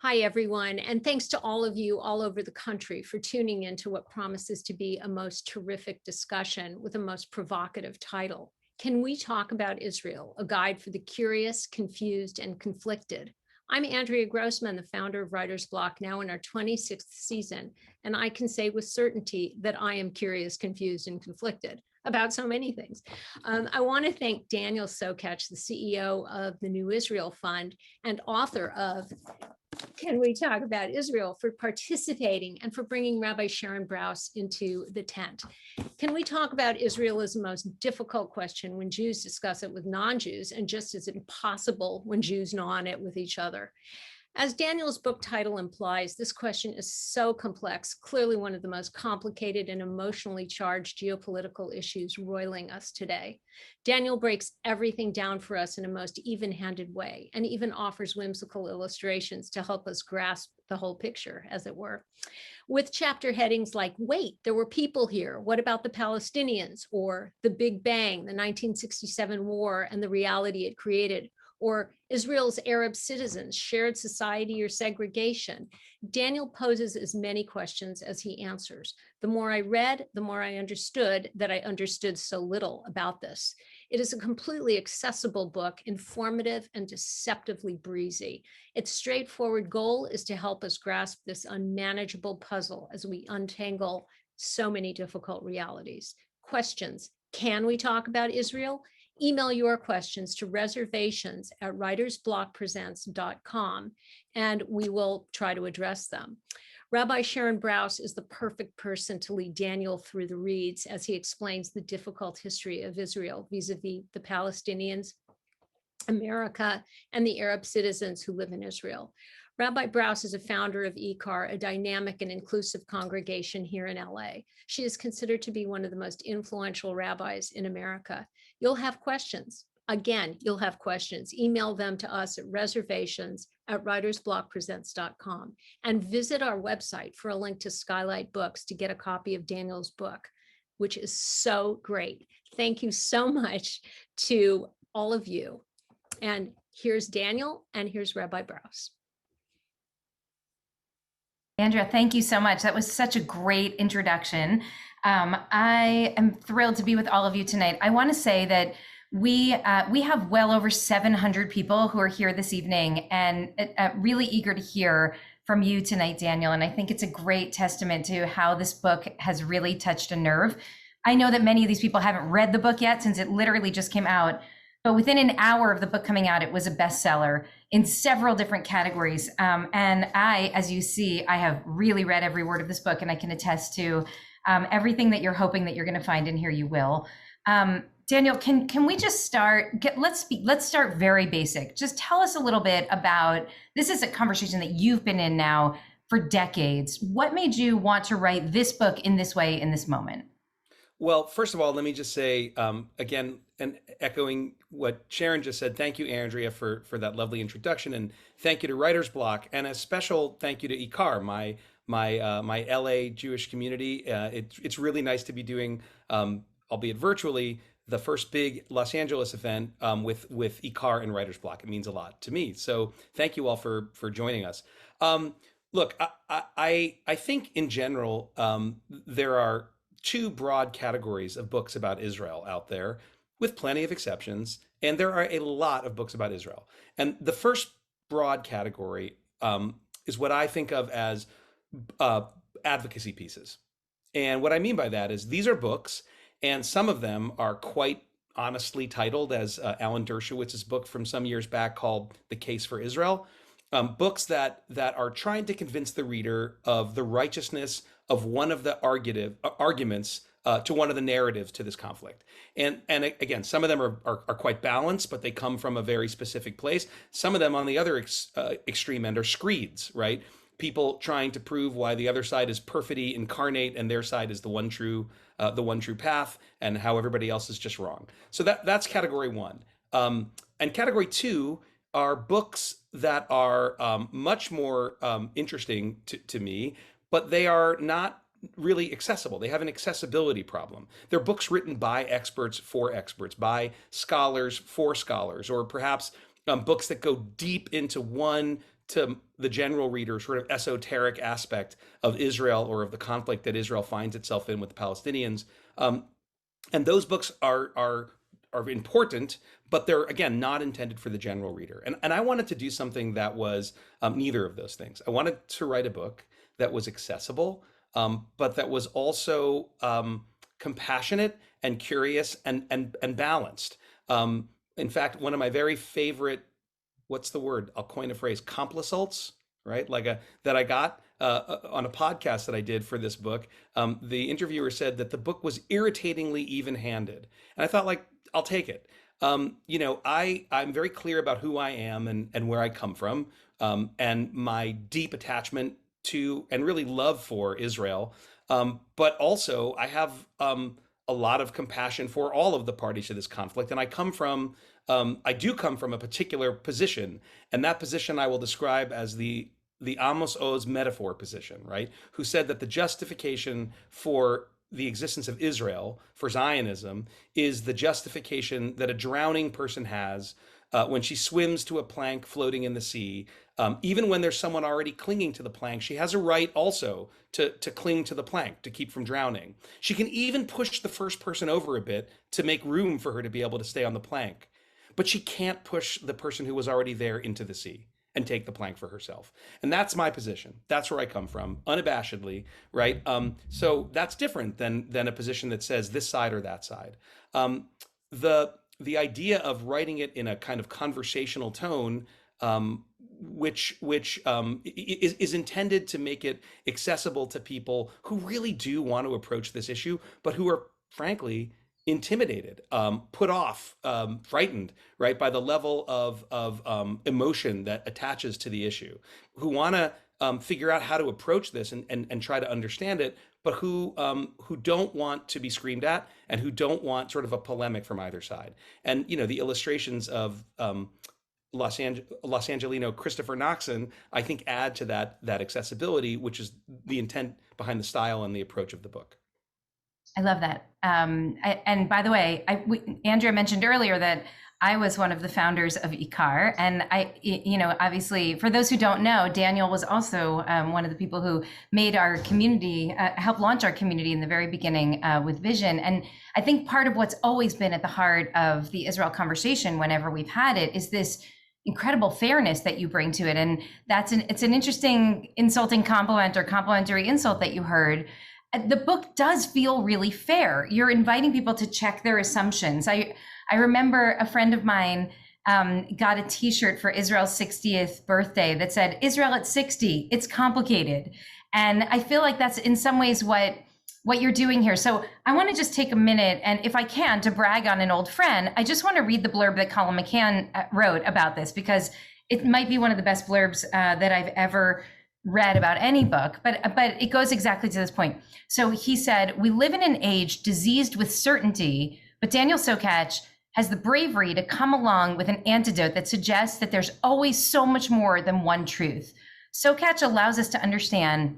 Hi, everyone, and thanks to all of you all over the country for tuning in to what promises to be a most terrific discussion with a most provocative title. Can we talk about Israel, a guide for the curious, confused, and conflicted? I'm Andrea Grossman, the founder of Writer's Block, now in our 26th season, and I can say with certainty that I am curious, confused, and conflicted about so many things. I want to thank Daniel Sokatch, the CEO of the New Israel Fund and author of Can We Talk About Israel, for participating and for bringing Rabbi Sharon Brous into the tent. Can we talk about Israel is the most difficult question when Jews discuss it with non-Jews, and just as impossible when Jews gnaw on it with each other. As Daniel's book title implies, this question is so complex, clearly one of the most complicated and emotionally charged geopolitical issues roiling us today. Daniel breaks everything down for us in a most even-handed way, and even offers whimsical illustrations to help us grasp the whole picture, as it were. With chapter headings like, wait, there were people here, what about the Palestinians? Or the Big Bang, the 1967 war and the reality it created, or Israel's Arab citizens, shared society or segregation. Daniel poses as many questions as he answers. The more I read, the more I understood that I understood so little about this. It is a completely accessible book, informative and deceptively breezy. Its straightforward goal is to help us grasp this unmanageable puzzle as we untangle so many difficult realities. Questions: can we talk about Israel? Email your questions to reservations@writersblockpresents.com, and we will try to address them. Rabbi Sharon Brous is the perfect person to lead Daniel through the reads as he explains the difficult history of Israel vis-a-vis the Palestinians, America, and the Arab citizens who live in Israel. Rabbi Brous is a founder of ICAR, a dynamic and inclusive congregation here in LA. She is considered to be one of the most influential rabbis in America. You'll have questions. Again, you'll have questions. Email them to us at reservations@writersblockpresents.com, and visit our website for a link to Skylight Books to get a copy of Daniel's book, which is so great. Thank you so much to all of you. And here's Daniel, and here's Rabbi Brous. Andrea, thank you so much. That was such a great introduction. I am thrilled to be with all of you tonight. I want to say that we have well over 700 people who are here this evening, and really eager to hear from you tonight, Daniel. And I think it's a great testament to how this book has really touched a nerve. I know that many of these people haven't read the book yet, since it literally just came out. But within an hour of the book coming out, it was a bestseller in several different categories. And I, as you see, I have really read every word of this book, and I can attest to everything that you're hoping that you're going to find in here. You will. Daniel, can we just start? Let's start very basic. Just tell us a little bit about, this is a conversation that you've been in now for decades. What made you want to write this book in this way, in this moment? Well, first of all, let me just say, again, and echoing what Sharon just said, thank you, Andrea, for that lovely introduction, and thank you to Writer's Block, and a special thank you to ICAR, my LA Jewish community. It's really nice to be doing, albeit virtually, the first big Los Angeles event with ICAR and Writer's Block. It means a lot to me. So thank you all for joining us. Look, I think in general, there are two broad categories of books about Israel out there, with plenty of exceptions, and there are a lot of books about Israel. And the first broad category is what I think of as advocacy pieces. And what I mean by that is these are books, and some of them are quite honestly titled, as Alan Dershowitz's book from some years back called The Case for Israel, books that are trying to convince the reader of the righteousness of one of the arguments to one of the narratives to this conflict. And again, some of them are quite balanced, but they come from a very specific place. Some of them on the other extreme end are screeds, right? People trying to prove why the other side is perfidy incarnate and their side is the one true path, and how everybody else is just wrong. So that's category one. And category two are books that are much more interesting to me, but they are not really accessible. They have an accessibility problem. They're books written by experts for experts, by scholars for scholars, or perhaps books that go deep into one to the general reader sort of esoteric aspect of Israel or of the conflict that Israel finds itself in with the Palestinians. And those books are important, but they're, again, not intended for the general reader. And I wanted to do something that was neither of those things. I wanted to write a book that was accessible, but that was also compassionate and curious and balanced. In fact, one of my very favorite, what's the word? I'll coin a phrase, complisults, right? That I got on a podcast that I did for this book. The interviewer said that the book was irritatingly even-handed, and I thought, like, I'll take it. I'm very clear about who I am and where I come from, and my deep attachment to and really love for Israel. But also, I have a lot of compassion for all of the parties to this conflict, and I do come from a particular position, and that position I will describe as the Amos Oz metaphor position, right? Who said that the justification for the existence of Israel, for Zionism, is the justification that a drowning person has when she swims to a plank floating in the sea. Even when there's someone already clinging to the plank, she has a right also to cling to the plank, to keep from drowning. She can even push the first person over a bit to make room for her to be able to stay on the plank. But she can't push the person who was already there into the sea and take the plank for herself. And that's my position. That's where I come from, unabashedly, right? So that's different than a position that says this side or that side. The idea of writing it in a kind of conversational tone, which is intended to make it accessible to people who really do want to approach this issue, but who are, frankly, intimidated, put off, frightened, right, by the level of emotion that attaches to the issue, who want to figure out how to approach this and try to understand it, but who don't want to be screamed at and who don't want sort of a polemic from either side. And the illustrations of Los Angelino Christopher Noxon, I think, add to that accessibility, which is the intent behind the style and the approach of the book. I love that. And by the way, Andrea mentioned earlier that I was one of the founders of ICAR. And obviously, for those who don't know, Daniel was also one of the people who made our community, helped launch our community in the very beginning with Vision. And I think part of what's always been at the heart of the Israel conversation, whenever we've had it, is this incredible fairness that you bring to it. And it's an interesting insulting compliment or complimentary insult that you heard. The book does feel really fair. You're inviting people to check their assumptions. I remember a friend of mine got a t-shirt for Israel's 60th birthday that said, "Israel at 60, it's complicated." And I feel like that's in some ways what you're doing here. So I want to just take a minute, and if I can, to brag on an old friend, I just want to read the blurb that Colin McCann wrote about this, because it might be one of the best blurbs that I've ever read about any book, but it goes exactly to this point. So he said, "We live in an age diseased with certainty, but Daniel Sokatch has the bravery to come along with an antidote that suggests that there's always so much more than one truth. Sokatch allows us to understand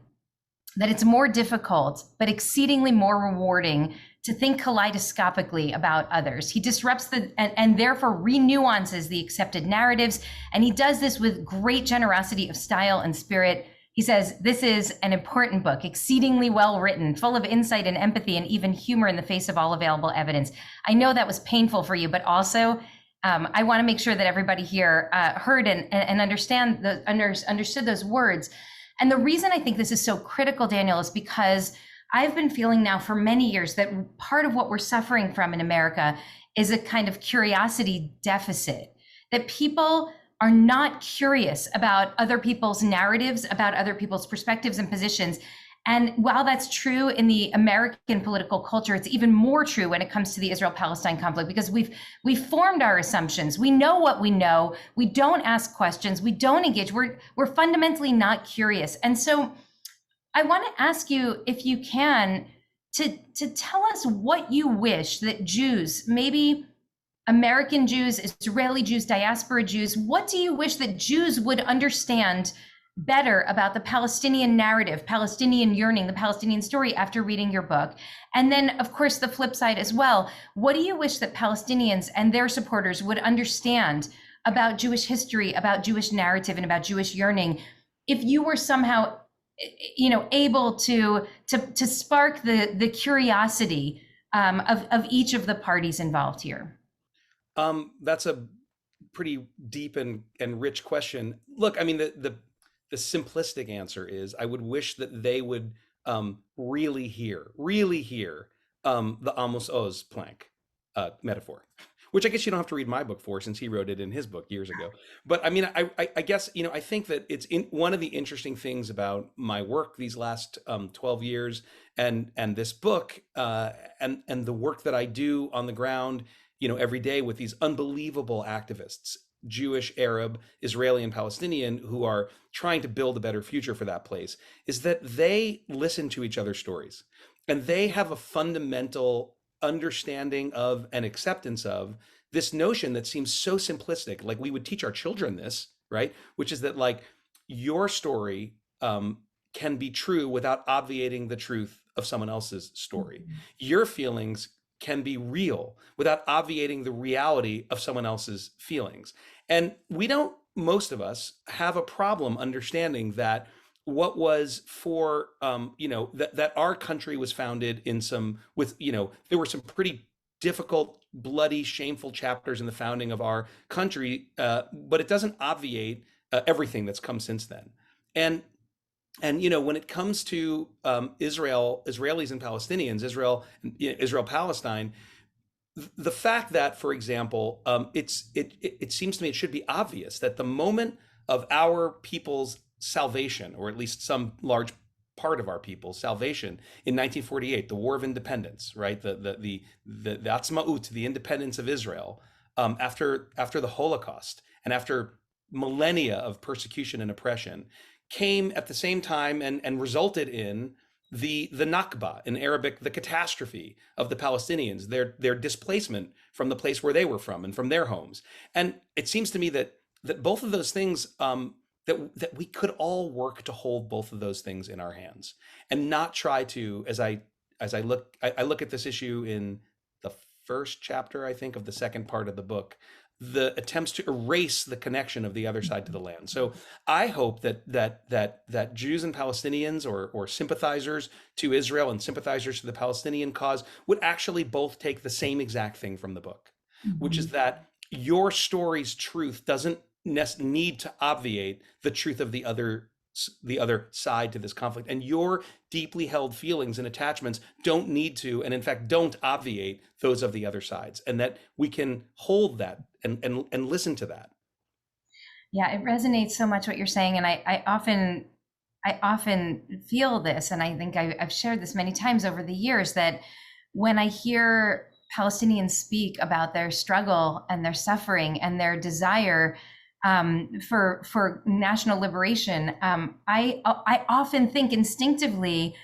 that it's more difficult, but exceedingly more rewarding to think kaleidoscopically about others. He disrupts and therefore renuances the accepted narratives, and he does this with great generosity of style and spirit. He says, this is an important book, exceedingly well written, full of insight and empathy and even humor in the face of all available evidence." I know that was painful for you, but also I want to make sure that everybody here heard and understood those words. And the reason I think this is so critical, Daniel, is because I've been feeling now for many years that part of what we're suffering from in America is a kind of curiosity deficit, that people are not curious about other people's narratives, about other people's perspectives and positions. And while that's true in the American political culture, it's even more true when it comes to the Israel-Palestine conflict, because we've formed our assumptions. We know what we know. We don't ask questions. We don't engage. We're fundamentally not curious. And so I want to ask you, if you can, to tell us what you wish that Jews, maybe American Jews, Israeli Jews, diaspora Jews, what do you wish that Jews would understand better about the Palestinian narrative, Palestinian yearning, the Palestinian story after reading your book? And then, of course, the flip side as well. What do you wish that Palestinians and their supporters would understand about Jewish history, about Jewish narrative, and about Jewish yearning, if you were somehow, able to spark the curiosity of each of the parties involved here? That's a pretty deep and rich question. Look, I mean, the simplistic answer is I would wish that they would really hear the Amos Oz plank metaphor, which I guess you don't have to read my book for, since he wrote it in his book years ago. But I mean, I guess, I think that it's one of the interesting things about my work these last 12 years and this book and the work that I do on the ground, every day with these unbelievable activists, Jewish, Arab, Israeli, and Palestinian, who are trying to build a better future for that place, is that they listen to each other's stories, and they have a fundamental understanding of and acceptance of this notion that seems so simplistic. Like we would teach our children this, right? Which is that like your story can be true without obviating the truth of someone else's story. Your feelings can be real without obviating the reality of someone else's feelings. And we don't, most of us, have a problem understanding that what was for, that our country was founded in there were some pretty difficult, bloody, shameful chapters in the founding of our country, but it doesn't obviate everything that's come since then. And when it comes to Israelis and Palestinians, Israel, Palestine, the fact that, for example, it seems to me it should be obvious that the moment of our people's salvation, or at least some large part of our people's salvation, in 1948, the War of Independence, right, the Atzmaut, the independence of Israel, after the Holocaust and after millennia of persecution and oppression, came at the same time and resulted in the Nakba, in Arabic, the catastrophe of the Palestinians, their displacement from the place where they were from and from their homes. And it seems to me that both of those things, that we could all work to hold both of those things in our hands and not try to, as I look at this issue in the first chapter, I think, of the second part of the book, the attempts to erase the connection of the other side to the land. So I hope that Jews and Palestinians, or sympathizers to Israel and sympathizers to the Palestinian cause, would actually both take the same exact thing from the book, which is that your story's truth doesn't need to obviate the truth of the other side to this conflict, and your deeply held feelings and attachments don't need to, and in fact don't obviate those of the other sides, and that we can hold that and listen to that. Yeah, it resonates so much what you're saying, and I often feel this, and I think I've shared this many times over the years, that when I hear Palestinians speak about their struggle and their suffering and their desire for national liberation, I often think instinctively,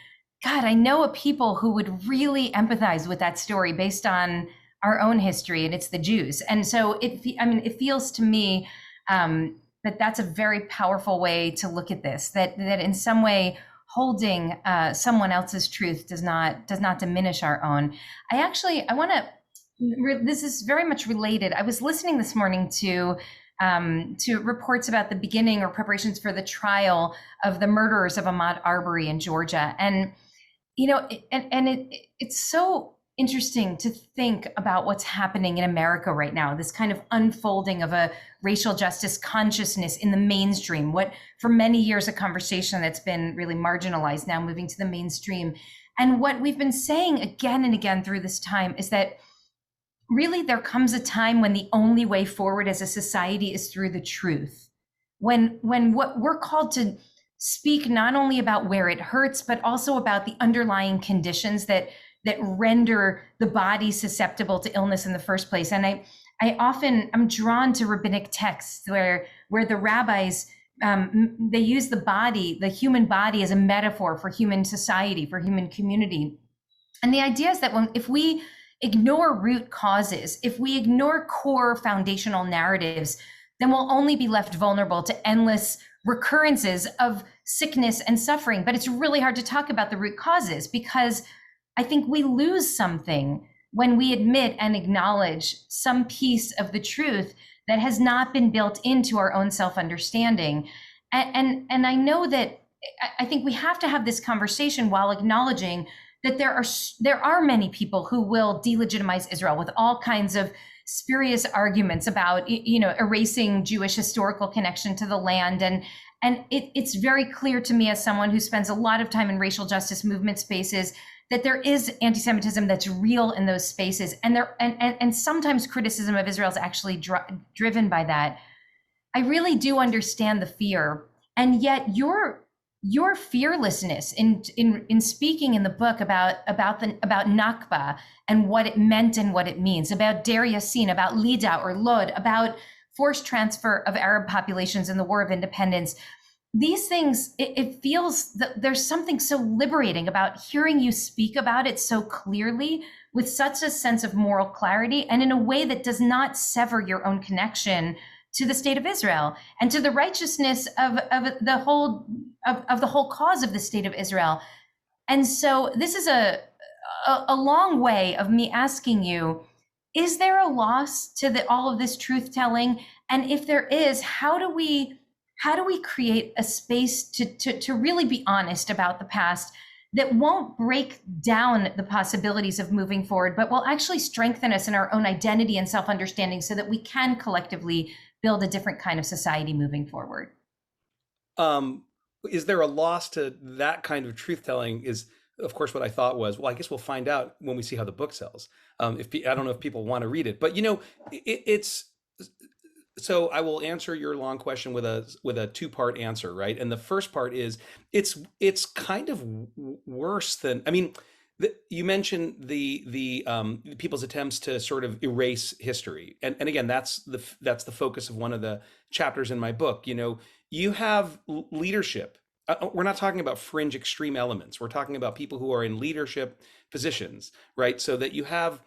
God, I know a people who would really empathize with that story based on our own history, and it's the Jews. And so it feels to me that that's a very powerful way to look at this, that in some way holding someone else's truth does not diminish our own. I want to, this is very much related. I was listening this morning to reports about the beginning or preparations for the trial of the murderers of Ahmaud Arbery in Georgia. And, it's so interesting to think about what's happening in America right now, this kind of unfolding of a racial justice consciousness in the mainstream, what for many years a conversation that's been really marginalized, now moving to the mainstream. And what we've been saying again and again through this time is that really there comes a time when the only way forward as a society is through the truth. When what we're called to speak not only about where it hurts, but also about the underlying conditions that render the body susceptible to illness in the first place. And I'm drawn to rabbinic texts where the rabbis, they use the human body as a metaphor for human society, for human community. And the idea is that if we ignore root causes, if we ignore core foundational narratives, then we'll only be left vulnerable to endless recurrences of sickness and suffering. But it's really hard to talk about the root causes, because I think we lose something when we admit and acknowledge some piece of the truth that has not been built into our own self-understanding. And I know that I think we have to have this conversation while acknowledging that there are many people who will delegitimize Israel with all kinds of spurious arguments about, erasing Jewish historical connection to the land. And it's very clear to me, as someone who spends a lot of time in racial justice movement spaces, that there is anti-Semitism that's real in those spaces, and sometimes criticism of Israel is actually driven by that. I really do understand the fear, and yet your fearlessness in speaking in the book about Nakba and what it meant and what it means, about Deir Yassin, about Lida or Lod, about forced transfer of Arab populations in the War of Independence. These things, it feels that there's something so liberating about hearing you speak about it so clearly, with such a sense of moral clarity, and in a way that does not sever your own connection to the state of Israel and to the righteousness of the whole cause of the state of Israel. And so this is a long way of me asking you, is there a loss to all of this truth telling? And if there is, how do we create a space to really be honest about the past that won't break down the possibilities of moving forward, but will actually strengthen us in our own identity and self-understanding so that we can collectively build a different kind of society moving forward? Is there a loss to that kind of truth telling? Is, of course, what I thought was, well, I guess we'll find out when we see how the book sells. I don't know if people want to read it, but it's. So I will answer your long question with a two-part answer, right? And the first part is it's kind of worse than, I mean, you mentioned the people's attempts to sort of erase history, and again, that's the focus of one of the chapters in my book. You have leadership. We're not talking about fringe extreme elements. We're talking about people who are in leadership positions, right? So that you have,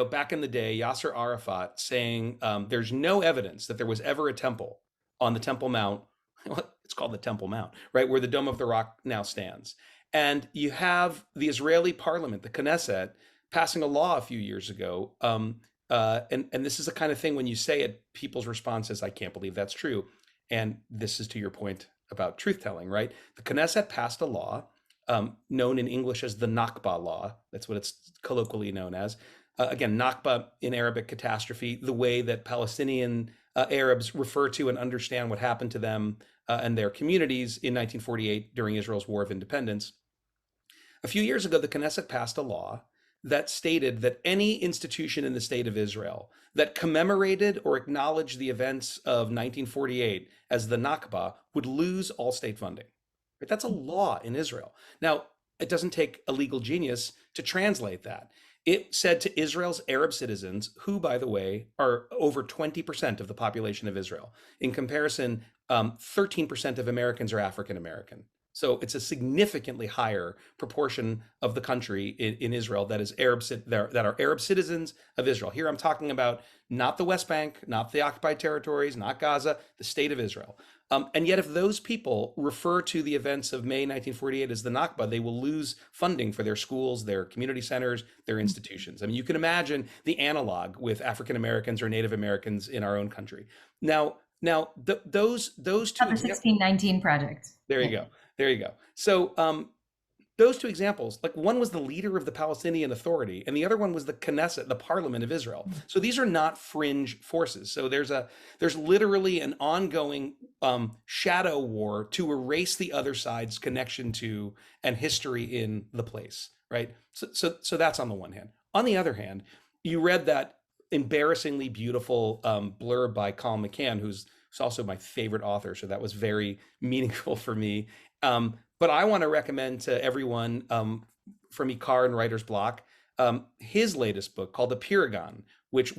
back in the day, Yasser Arafat saying there's no evidence that there was ever a temple on the Temple Mount. It's called the Temple Mount, right, where the Dome of the Rock now stands. And you have the Israeli parliament, the Knesset, passing a law a few years ago. And this is the kind of thing, when you say it, people's response is, I can't believe that's true. And this is to your point about truth telling, right? The Knesset passed a law known in English as the Nakba law. That's what it's colloquially known as. Again, Nakba in Arabic, catastrophe, the way that Palestinian Arabs refer to and understand what happened to them and their communities in 1948 during Israel's War of Independence. A few years ago, the Knesset passed a law that stated that any institution in the state of Israel that commemorated or acknowledged the events of 1948 as the Nakba would lose all state funding. Right? That's a law in Israel. Now, it doesn't take a legal genius to translate that. It said to Israel's Arab citizens, who, by the way, are over 20% of the population of Israel. In comparison, 13% of Americans are African American. So it's a significantly higher proportion of the country in Israel that is that are Arab citizens of Israel. Here I'm talking about not the West Bank, not the occupied territories, not Gaza, the state of Israel. And yet, if those people refer to the events of May 1948 as the Nakba, they will lose funding for their schools, their community centers, their institutions. I mean, you can imagine the analog with African Americans or Native Americans in our own country. Now, those two. The 1619 Project. There you go. There you go. So those two examples, like one was the leader of the Palestinian Authority and the other one was the Knesset, the parliament of Israel. So these are not fringe forces. So there's literally an ongoing shadow war to erase the other side's connection to and history in the place, right? So that's on the one hand. On the other hand, you read that embarrassingly beautiful blurb by Colin McCann, who's also my favorite author. So that was very meaningful for me. But I want to recommend to everyone from Ikar and Writer's Block his latest book called Apartheid, which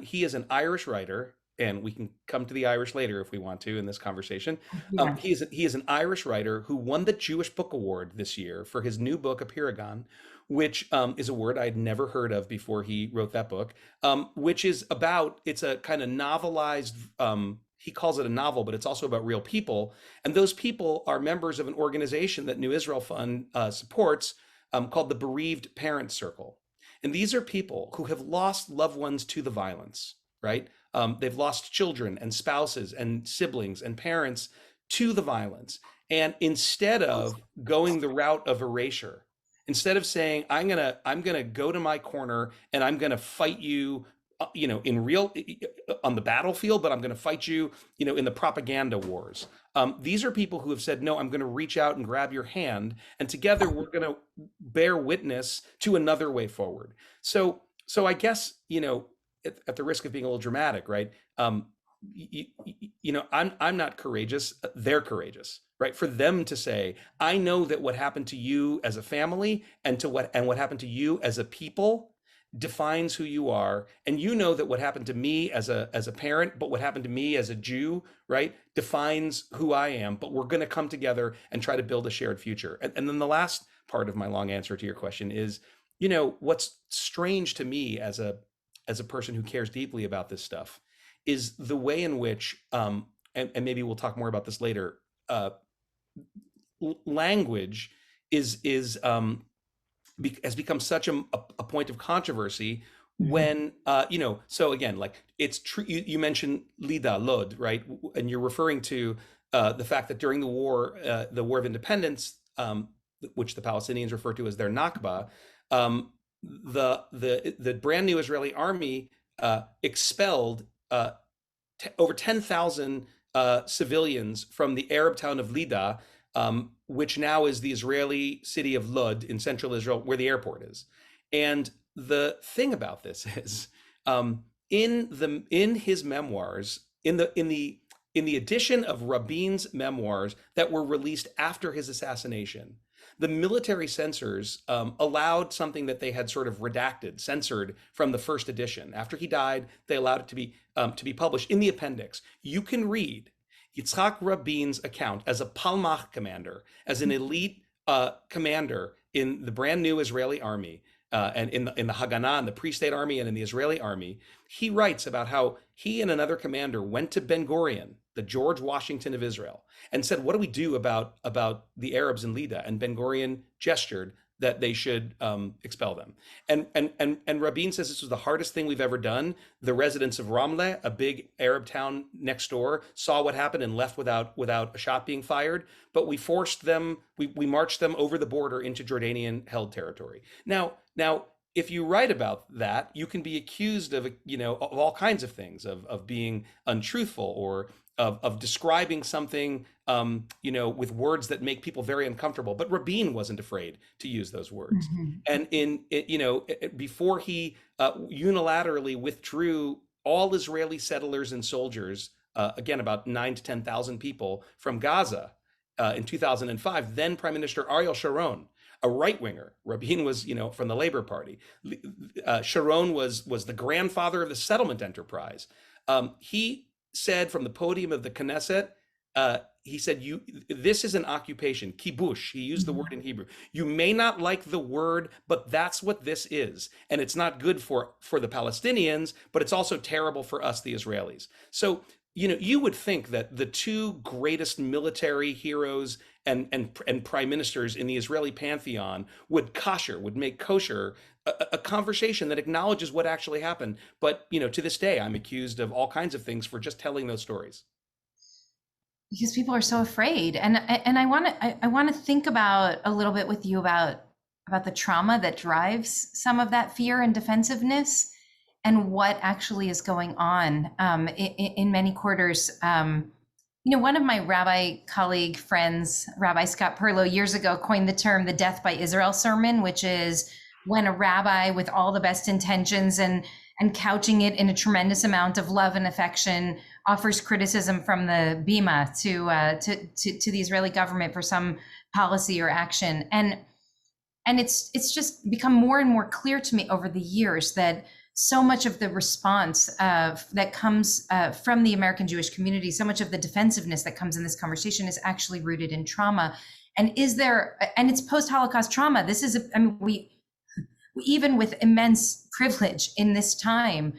he is an Irish writer, and we can come to the Irish later if we want to in this conversation. Yeah. He is an Irish writer who won the Jewish Book Award this year for his new book, Apartheid, which is a word I'd never heard of before he wrote that book, which is it's a kind of novelized, he calls it a novel, but it's also about real people. And those people are members of an organization that New Israel Fund supports called the Bereaved Parents Circle. And these are people who have lost loved ones to the violence, right? They've lost children and spouses and siblings and parents to the violence. And instead of going the route of erasure, instead of saying, I'm gonna go to my corner and I'm gonna fight you, in real on the battlefield, but I'm going to fight you, in the propaganda wars. These are people who have said, no, I'm going to reach out and grab your hand, and together we're going to bear witness to another way forward. So I guess, at the risk of being a little dramatic, right? I'm not courageous. They're courageous, right? For them to say, I know that what happened to you as a family and what happened to you as a people defines who you are, and that what happened to me as a parent, but what happened to me as a Jew, right, defines who I am. But we're going to come together and try to build a shared future. And then the last part of my long answer to your question is, what's strange to me as a person who cares deeply about this stuff is the way in which, and maybe we'll talk more about this later, language has become such a point of controversy when, so again, like it's true, you mentioned Lod, right? And you're referring to the fact that during the War of Independence, which the Palestinians refer to as their Nakba, the brand new Israeli army expelled over 10,000 civilians from the Arab town of Lida, which now is the Israeli city of Lod in central Israel, where the airport is. And the thing about this is, in his memoirs, in the edition of Rabin's memoirs that were released after his assassination, the military censors allowed something that they had sort of censored from the first edition. After he died, they allowed it to be published in the appendix. You can read Yitzhak Rabin's account as a Palmach commander, as an elite commander in the brand new Israeli army, and in the Haganah, in the pre-state army, and in the Israeli army. He writes about how he and another commander went to Ben-Gurion, the George Washington of Israel, and said, what do we do about the Arabs in Lida? And Ben-Gurion gestured that they should expel them. And Rabin says this was the hardest thing we've ever done. The residents of Ramleh, a big Arab town next door, saw what happened and left without a shot being fired. But we forced them, we marched them over the border into Jordanian held territory. Now, if you write about that, you can be accused of all kinds of things, of being untruthful, or of describing something, with words that make people very uncomfortable. But Rabin wasn't afraid to use those words. Mm-hmm. And before he unilaterally withdrew all Israeli settlers and soldiers, again, about 9,000 to 10,000 people from Gaza in 2005, then Prime Minister Ariel Sharon, a right-winger. Rabin was, from the Labor Party. Sharon was the grandfather of the settlement enterprise. He said from the podium of the Knesset, he said, this is an occupation, kibush. He used the word in Hebrew. You may not like the word, but that's what this is. And it's not good for the Palestinians, but it's also terrible for us, the Israelis. So, you would think that the two greatest military heroes and prime ministers in the Israeli pantheon would make kosher a conversation that acknowledges what actually happened. But, to this day, I'm accused of all kinds of things for just telling those stories. Because people are so afraid. And I want to think about a little bit with you about the trauma that drives some of that fear and defensiveness, and what actually is going on in many quarters. One of my rabbi colleague friends, Rabbi Scott Perlow, years ago coined the term the death by Israel sermon, which is when a rabbi with all the best intentions and couching it in a tremendous amount of love and affection offers criticism from the bima to the Israeli government for some policy or action. And it's just become more and more clear to me over the years that so much of the response that comes from the American Jewish community, so much of the defensiveness that comes in this conversation is actually rooted in trauma. And it's post-Holocaust trauma. This is, we even with immense privilege in this time,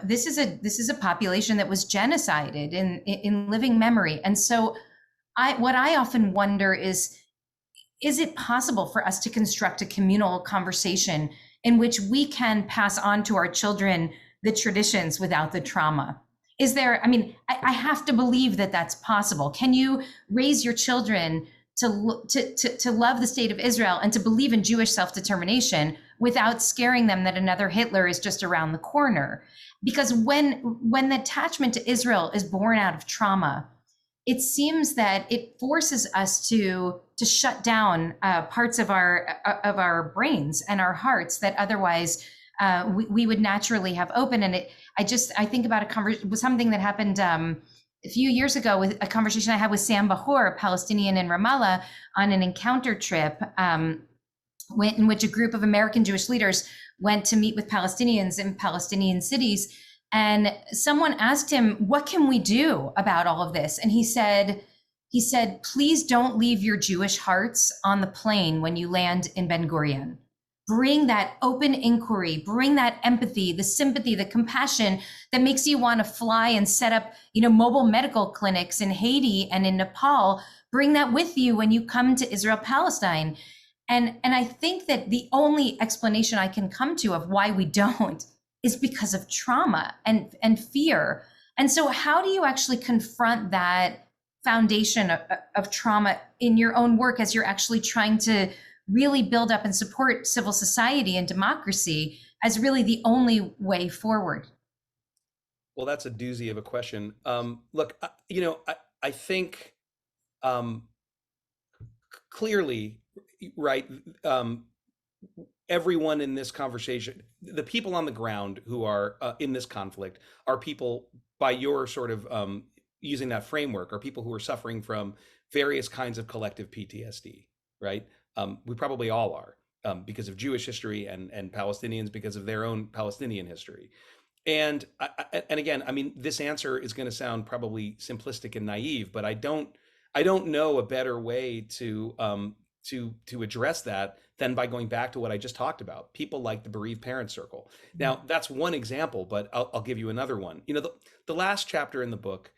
this is a population that was genocided in living memory. And so what I often wonder is it possible for us to construct a communal conversation in which we can pass on to our children the traditions without the trauma? Is there, I mean, I have to believe that that's possible. Can you raise your children to love the state of Israel and to believe in Jewish self-determination without scaring them that another Hitler is just around the corner? Because when the attachment to Israel is born out of trauma, it seems that it forces us to shut down parts of our brains and our hearts that otherwise we would naturally have open. And I think about something that happened a few years ago with a conversation I had with Sam Bahor, a Palestinian in Ramallah, on an encounter trip in which a group of American Jewish leaders went to meet with Palestinians in Palestinian cities. And someone asked him, what can we do about all of this? And he said, please don't leave your Jewish hearts on the plane when you land in Ben-Gurion. Bring that open inquiry, bring that empathy, the sympathy, the compassion that makes you want to fly and set up, mobile medical clinics in Haiti and in Nepal. Bring that with you when you come to Israel, Palestine. And I think that the only explanation I can come to of why we don't is because of trauma and fear. And so how do you actually confront that foundation of trauma in your own work as you're actually trying to really build up and support civil society and democracy as really the only way forward? Well, that's a doozy of a question. Look, I think clearly, right, everyone in this conversation, the people on the ground who are in this conflict are people, by your sort of using that framework, are people who are suffering from various kinds of collective PTSD, right? We probably all are because of Jewish history and Palestinians because of their own Palestinian history. And again, I mean, this answer is going to sound probably simplistic and naive, but I don't know a better way to address that than by going back to what I just talked about. People like the Bereaved Parents Circle. Now, that's one example, but I'll give you another one. The last chapter in the book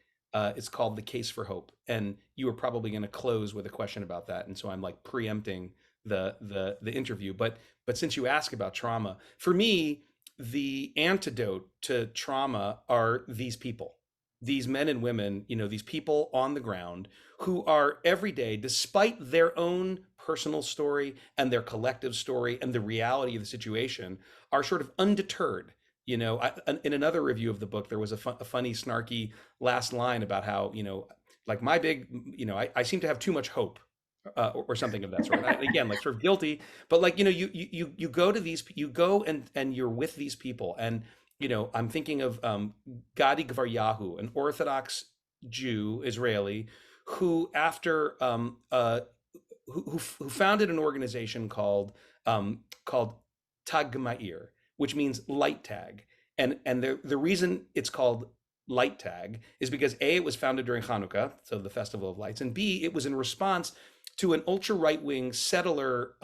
is called "The Case for Hope," and you were probably going to close with a question about that, and so I'm like preempting the interview. But since you ask about trauma, for me, the antidote to trauma are these people, these men and women, these people on the ground who are every day, despite their own personal story and their collective story and the reality of the situation, are sort of undeterred. In another review of the book, there was a funny, snarky last line about how, like my big, I seem to have too much hope. Or something of that sort. Again, like sort of guilty, but like, you go to these, you go and you're with these people. And, I'm thinking of Gadi Gvaryahu, an Orthodox Jew, Israeli, who after, who founded an organization called Tag Ma'ir, which means light tag. And the reason it's called light tag is because A, it was founded during Hanukkah, so the Festival of Lights, and B, it was in response to an ultra right-wing settler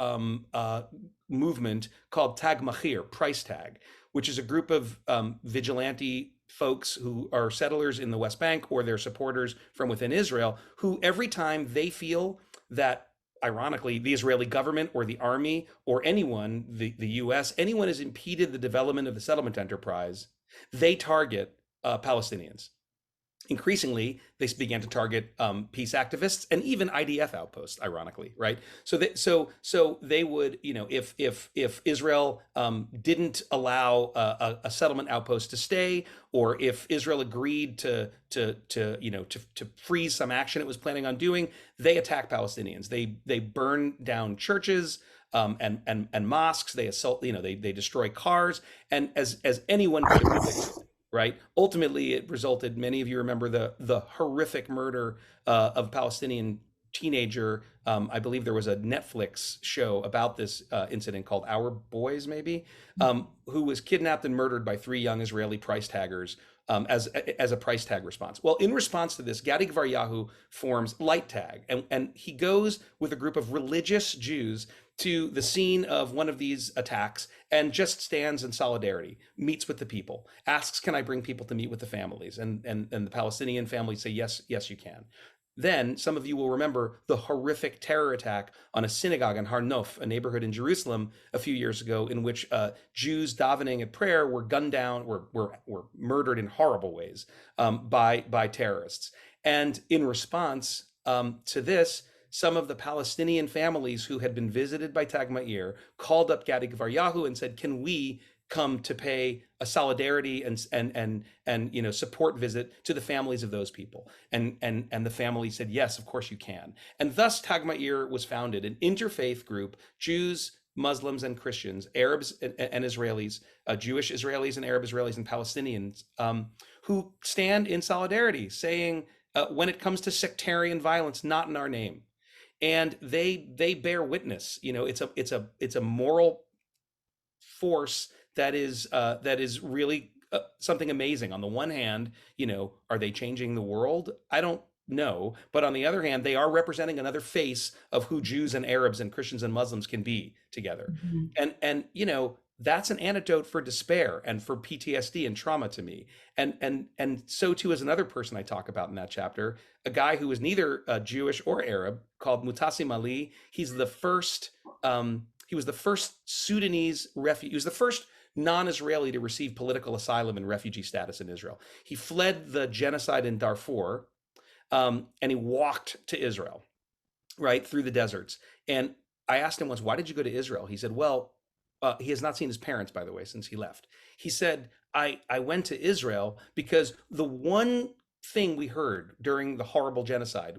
movement called Tag Mahir, price tag, which is a group of vigilante folks who are settlers in the West Bank or their supporters from within Israel, who every time they feel that, ironically, the Israeli government or the army or anyone, the US, anyone has impeded the development of the settlement enterprise, they target Palestinians. Increasingly, they began to target peace activists and even IDF outposts, ironically, right? So they would, if Israel didn't allow a settlement outpost to stay, or if Israel agreed to freeze some action it was planning on doing, they attack Palestinians. They burn down churches and mosques. They assault, they destroy cars, and as anyone could predict. Right. Ultimately, it resulted. Many of you remember the horrific murder of a Palestinian teenager. I believe there was a Netflix show about this incident called Our Boys, maybe, who was kidnapped and murdered by 3 young Israeli price taggers as a price tag response. Well, in response to this, Gadi Gvaryahu forms Light Tag, and he goes with a group of religious Jews to the scene of one of these attacks and just stands in solidarity, meets with the people, asks, can I bring people to meet with the families? And the Palestinian families say, yes, you can. then some of you will remember the horrific terror attack on a synagogue in Har Nof, a neighborhood in Jerusalem a few years ago, in which Jews davening at prayer were gunned down, were murdered in horrible ways by terrorists. And in response to this, some of the Palestinian families who had been visited by Tag Ma'ir called up Gadi Gvaryahu and said, "Can we come to pay a solidarity and support visit to the families of those people?" And the family said, "Yes, of course you can." And thus Tag Ma'ir was founded, an interfaith group, Jews, Muslims, and Christians, Arabs and Israelis, Jewish Israelis and Arab Israelis and Palestinians, who stand in solidarity, saying, when it comes to sectarian violence, not in our name. And they bear witness. It's a moral force that is really something amazing. On the one hand, are they changing the world? I don't know. But on the other hand, they are representing another face of who Jews and Arabs and Christians and Muslims can be together. Mm-hmm. And that's an antidote for despair and for PTSD and trauma to me. And so too is another person I talk about in that chapter, a guy who was neither Jewish or Arab, called Mutassim Ali. He's the first, he was the first Sudanese refugee. He was the first non-Israeli to receive political asylum and refugee status in Israel. He fled the genocide in Darfur, and he walked to Israel, right, through the deserts. And I asked him once, "Why did you go to Israel?" He said, "Well," he has not seen his parents, by the way, since he left. He said, I went to Israel because the one thing we heard during the horrible genocide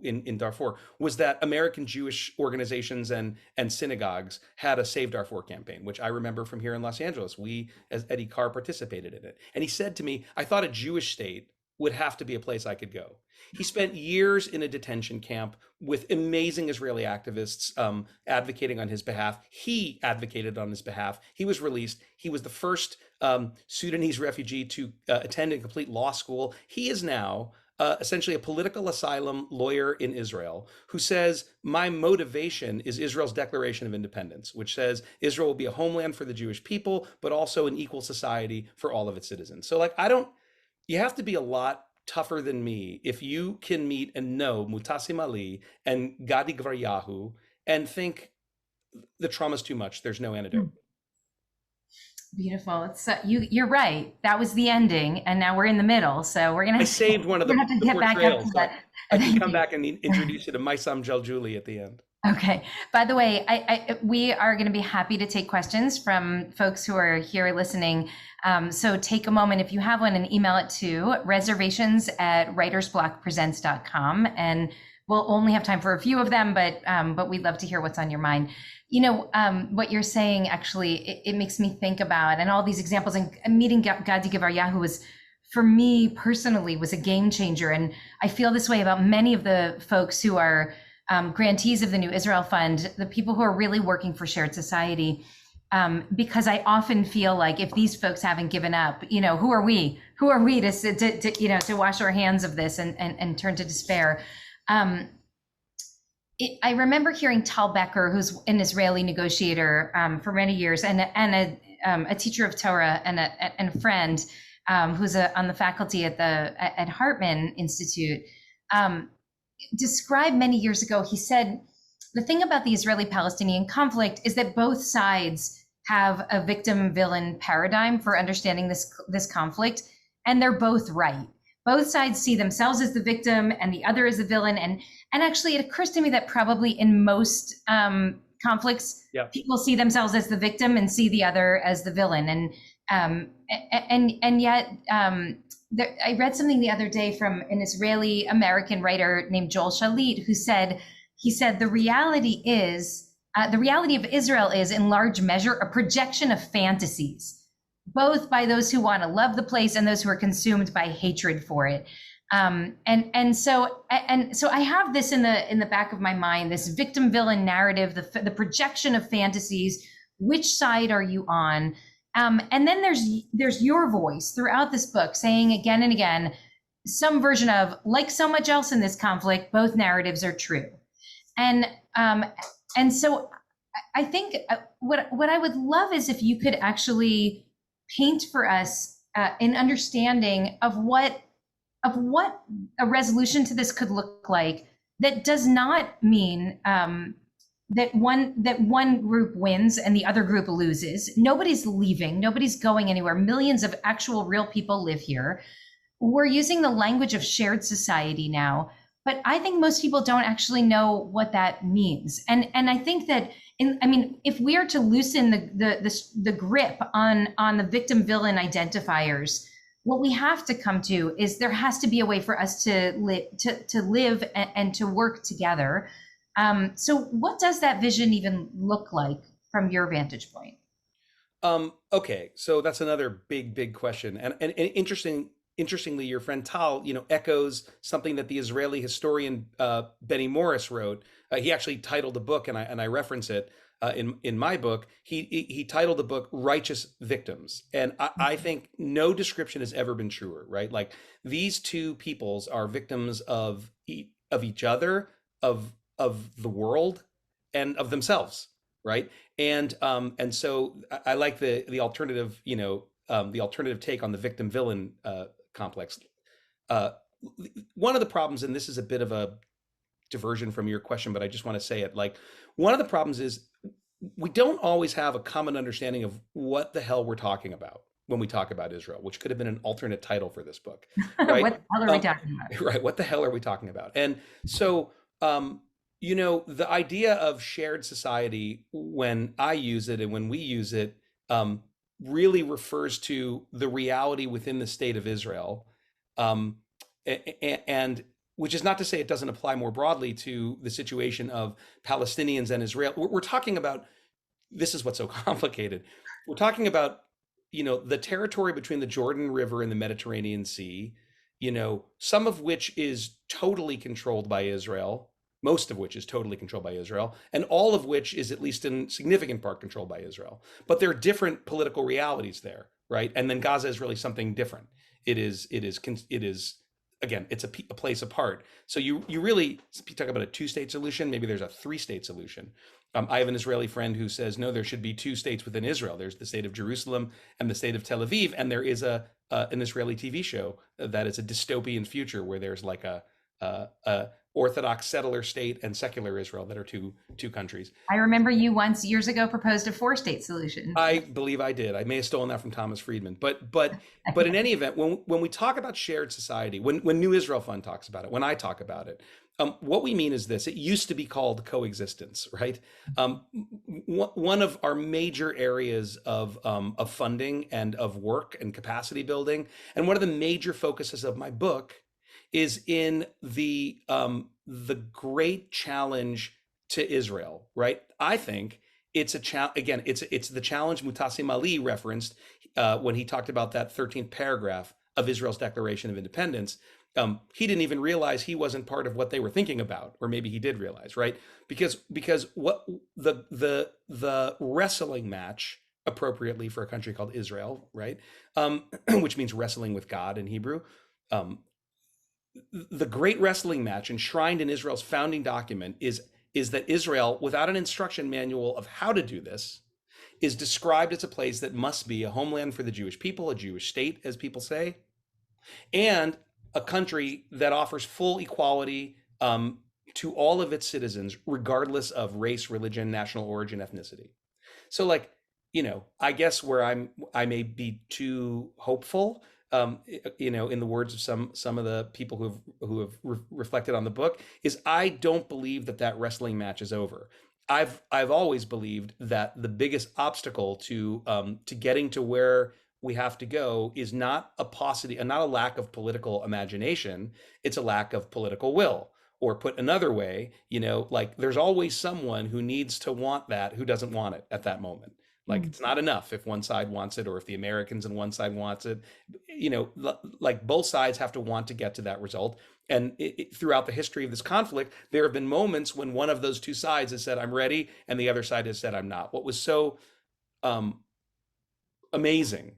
in Darfur was that American Jewish organizations and synagogues had a Save Darfur campaign, which I remember from here in Los Angeles. We, as Eddie Carr, participated in it. And he said to me, "I thought a Jewish state would have to be a place I could go." He spent years in a detention camp with amazing Israeli activists advocating on his behalf. He advocated on his behalf. He was released. He was the first Sudanese refugee to attend and complete law school. He is now essentially a political asylum lawyer in Israel who says, "My motivation is Israel's Declaration of Independence, which says Israel will be a homeland for the Jewish people, but also an equal society for all of its citizens." So you have to be a lot tougher than me if you can meet and know Mutassim Ali and Gadi Gvaryahu and think the trauma's too much. There's no antidote. Beautiful. It's you're right. That was the ending, and now we're in the middle. So we're gonna. I saved one of the portrayals. I can come back and introduce you to Maysam Jaljuli at the end. Okay. By the way, we are going to be happy to take questions from folks who are here listening. So take a moment, if you have one, and email it to reservations@writersblockpresents.com. And we'll only have time for a few of them, but we'd love to hear what's on your mind. What you're saying, actually, it makes me think about, and all these examples, and meeting Gadi Gvaryahu was, for me personally, was a game changer. And I feel this way about many of the folks who are grantees of the New Israel Fund, the people who are really working for shared society, because I often feel like if these folks haven't given up, who are we? Who are we to wash our hands of this and turn to despair? I remember hearing Tal Becker, who's an Israeli negotiator for many years, and a teacher of Torah and a friend who's on the faculty at Hartman Institute. Described many years ago, he said, the thing about the Israeli-Palestinian conflict is that both sides have a victim-villain paradigm for understanding this conflict, and they're both right. Both sides see themselves as the victim and the other as the villain. And actually, it occurs to me that probably in most conflicts, people see themselves as the victim and see the other as the villain. And yet, I read something the other day from an Israeli American writer named Joel Shalit, who said, the reality of Israel is in large measure a projection of fantasies, both by those who want to love the place and those who are consumed by hatred for it. So I have this in the back of my mind, this victim villain narrative, the projection of fantasies. Which side are you on? And then there's your voice throughout this book saying again and again, some version of, like so much else in this conflict, both narratives are true. And so I think what I would love is if you could actually paint for us an understanding of what of what a resolution to this could look like that does not mean that one group wins and the other group loses. Nobody's leaving. Nobody's going anywhere. Millions of actual real people live here. We're using the language of shared society now, but I think most people don't actually know what that means. And I think that if we are to loosen the grip on the victim villain identifiers, what we have to come to is there has to be a way for us to live and to work together. So what does that vision even look like from your vantage point? Okay, so that's another big question, and interestingly, your friend Tal, echoes something that the Israeli historian Benny Morris wrote. He actually titled the book, and I reference it in my book. He titled the book "Righteous Victims," and I think no description has ever been truer. Right, like these two peoples are victims of each other, of the world, and of themselves. Right, and so I like the alternative, the alternative take on the victim villain complex. Uh, One of the problems, and this is a bit of a diversion from your question, but I just want to say it, like one of the problems is we don't always have a common understanding of what the hell we're talking about when we talk about Israel, which could have been an alternate title for this book, right? What the hell are we talking about? Right. What the hell are we talking about? And so, the idea of shared society, when I use it and when we use it, really refers to the reality within the state of Israel, and which is not to say it doesn't apply more broadly to the situation of Palestinians and Israel. We're talking about, this is what's so complicated. We're talking about, the territory between the Jordan River and the Mediterranean Sea, some of which is totally controlled by Israel, most of which is totally controlled by Israel, and all of which is at least in significant part controlled by Israel. But there are different political realities there, right? And then Gaza is really something different. It is again, it's a place apart. So you really, if you talk about a two-state solution, maybe there's a three-state solution. I have an Israeli friend who says, no, there should be two states within Israel. There's the state of Jerusalem and the state of Tel Aviv, and there is an Israeli TV show that is a dystopian future where there's like a Orthodox settler state and secular Israel that are two countries. I remember you once years ago proposed a 4-state solution. I believe I did. I may have stolen that from Thomas Friedman. But in any event, when we talk about shared society, when New Israel Fund talks about it, when I talk about it, what we mean is this: it used to be called coexistence, right? One of our major areas of funding and of work and capacity building, and one of the major focuses of my book, is in the great challenge to Israel, right? I think it's a challenge. Again, it's the challenge Mutassim Ali referenced when he talked about that 13th paragraph of Israel's Declaration of Independence. He didn't even realize he wasn't part of what they were thinking about, or maybe he did realize, right? Because what the wrestling match, appropriately for a country called Israel, right, which means wrestling with God in Hebrew. The great wrestling match enshrined in Israel's founding document is that Israel, without an instruction manual of how to do this, is described as a place that must be a homeland for the Jewish people, a Jewish state, as people say, and a country that offers full equality to all of its citizens, regardless of race, religion, national origin, ethnicity. So, like, I guess where I may be too hopeful, in the words of some of the people who have reflected on the book, is I don't believe that wrestling match is over. I've always believed that the biggest obstacle to getting to where we have to go is not a paucity, and not a lack of political imagination. It's a lack of political will. Or put another way, like there's always someone who needs to want that who doesn't want it at that moment. Like it's not enough if one side wants it, or if the Americans on one side wants it. Like both sides have to want to get to that result. And throughout the history of this conflict, there have been moments when one of those two sides has said, I'm ready, and the other side has said, I'm not. What was so amazing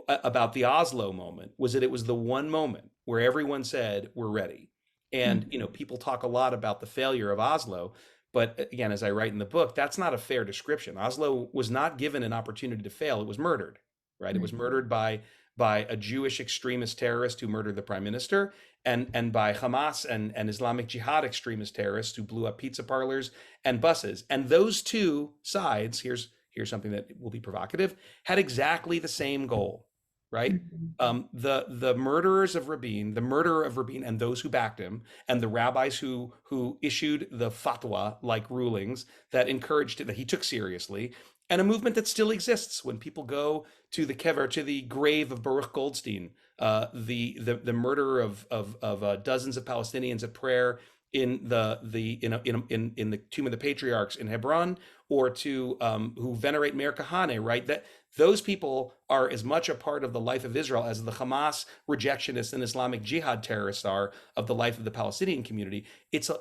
about the Oslo moment was that it was the one moment where everyone said, we're ready. And, people talk a lot about the failure of Oslo. But again, as I write in the book, that's not a fair description. Oslo was not given an opportunity to fail. It was murdered, right? It was murdered by by a Jewish extremist terrorist who murdered the prime minister, and by Hamas and Islamic Jihad extremist terrorists who blew up pizza parlors and buses. And those two sides, here's something that will be provocative, had exactly the same goal, right? The murderers of Rabin, the murderer of Rabin, and those who backed him, and the rabbis who issued the fatwa-like rulings that encouraged it, that he took seriously, and a movement that still exists. When people go to the kever, to the grave of Baruch Goldstein, the murderer of dozens of Palestinians at prayer in the tomb of the patriarchs in Hebron, or to who venerate Meir Kahane, right? That those people are as much a part of the life of Israel as the Hamas rejectionists and Islamic Jihad terrorists are of the life of the Palestinian community.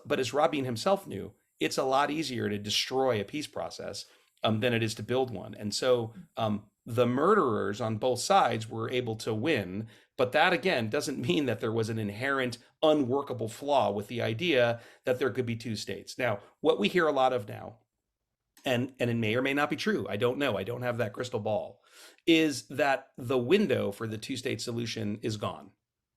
But as Rabin himself knew, it's a lot easier to destroy a peace process than it is to build one. And so the murderers on both sides were able to win, but that again doesn't mean that there was an inherent unworkable flaw with the idea that there could be two states. Now, what we hear a lot of now, and it may or may not be true, I don't know, I don't have that crystal ball, is that the window for the two-state solution is gone,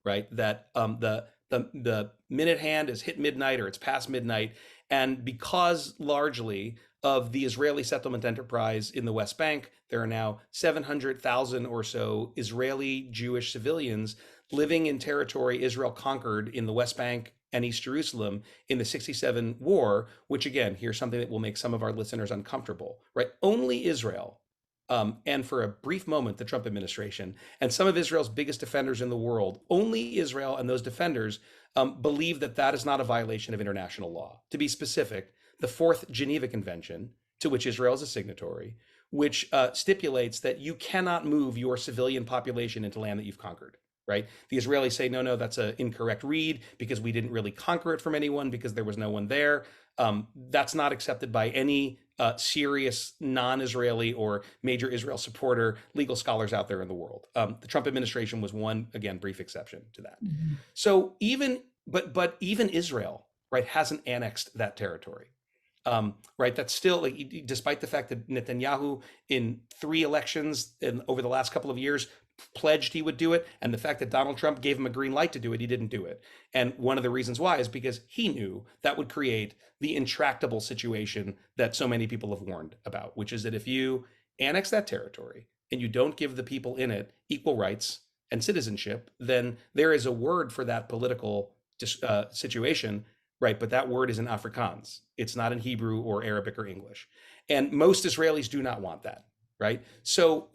right? That the minute hand has hit midnight, or it's past midnight, and because largely of the Israeli settlement enterprise in the West Bank, there are now 700,000 or so Israeli Jewish civilians living in territory Israel conquered in the West Bank and East Jerusalem in the 67 war, which again, here's something that will make some of our listeners uncomfortable, right? Only Israel, and for a brief moment, the Trump administration, and some of Israel's biggest defenders in the world, only Israel and those defenders believe that that is not a violation of international law. To be specific, the Fourth Geneva Convention, to which Israel is a signatory, which stipulates that you cannot move your civilian population into land that you've conquered, right? The Israelis say, no, that's an incorrect read because we didn't really conquer it from anyone because there was no one there. That's not accepted by any serious non-Israeli or major Israel supporter legal scholars out there in the world. The Trump administration was one, again, brief exception to that. So but even Israel, right, hasn't annexed that territory. Right, that's still, like, despite the fact that Netanyahu in 3 elections over the last couple of years pledged he would do it, and the fact that Donald Trump gave him a green light to do it, he didn't do it. And one of the reasons why is because he knew that would create the intractable situation that so many people have warned about, which is that if you annex that territory and you don't give the people in it equal rights and citizenship, then there is a word for that political situation, right? But that word is in Afrikaans. It's not in Hebrew or Arabic or English. And most Israelis do not want that, right? So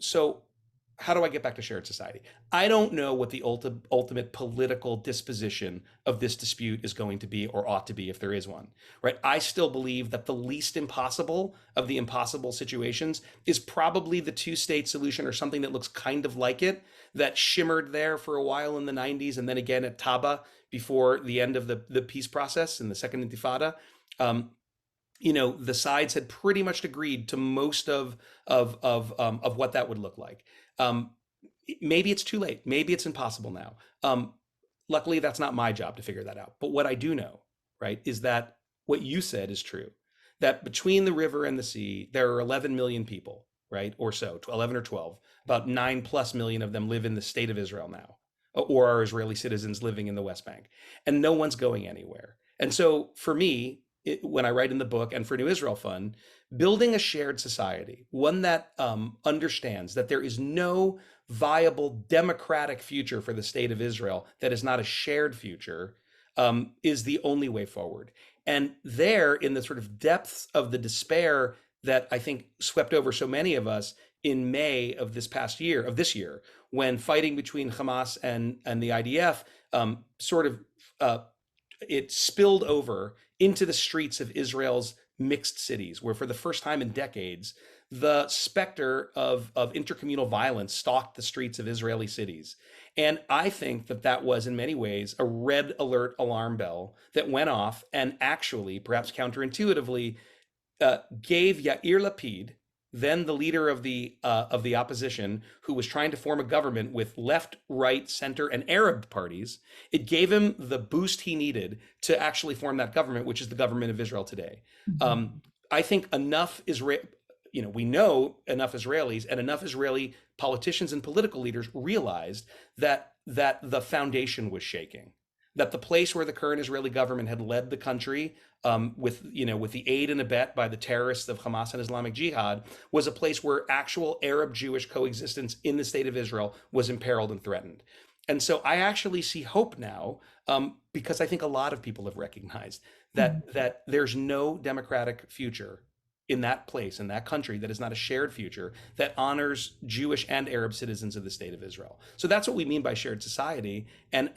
how do I get back to shared society? I don't know what the ultimate political disposition of this dispute is going to be, or ought to be, if there is one, right? I still believe that the least impossible of the impossible situations is probably the two-state solution, or something that looks kind of like it, that shimmered there for a while in the 90s, and then again at Taba before the end of the peace process in the Second Intifada. The sides had pretty much agreed to most of what that would look like. Maybe it's too late. Maybe it's impossible now. Luckily, that's not my job to figure that out. But what I do know, right, is that what you said is true. That between the river and the sea, there are 11 million people, right, or so, 11 or 12. About 9+ million of them live in the state of Israel now, or are Israeli citizens living in the West Bank, and no one's going anywhere. And so for me, when I write in the book, and for New Israel Fund, building a shared society, one that understands that there is no viable democratic future for the state of Israel that is not a shared future, is the only way forward. And there, in the sort of depths of the despair that I think swept over so many of us in May of this year, when fighting between Hamas and the IDF it spilled over into the streets of Israel's mixed cities, where for the first time in decades, the specter of intercommunal violence stalked the streets of Israeli cities. And I think that was in many ways a red alert alarm bell that went off and actually, perhaps counterintuitively, gave Yair Lapid, then the leader of the opposition, who was trying to form a government with left, right, center, and Arab parties, it gave him the boost he needed to actually form that government, which is the government of Israel today. I think enough we know enough Israelis and enough Israeli politicians and political leaders realized that the foundation was shaking, that the place where the current Israeli government had led the country with the aid and abet by the terrorists of Hamas and Islamic Jihad was a place where actual Arab-Jewish coexistence in the state of Israel was imperiled and threatened. And so I actually see hope now, because I think a lot of people have recognized that there's no democratic future in that place, in that country, that is not a shared future that honors Jewish and Arab citizens of the state of Israel. So that's what we mean by shared society. And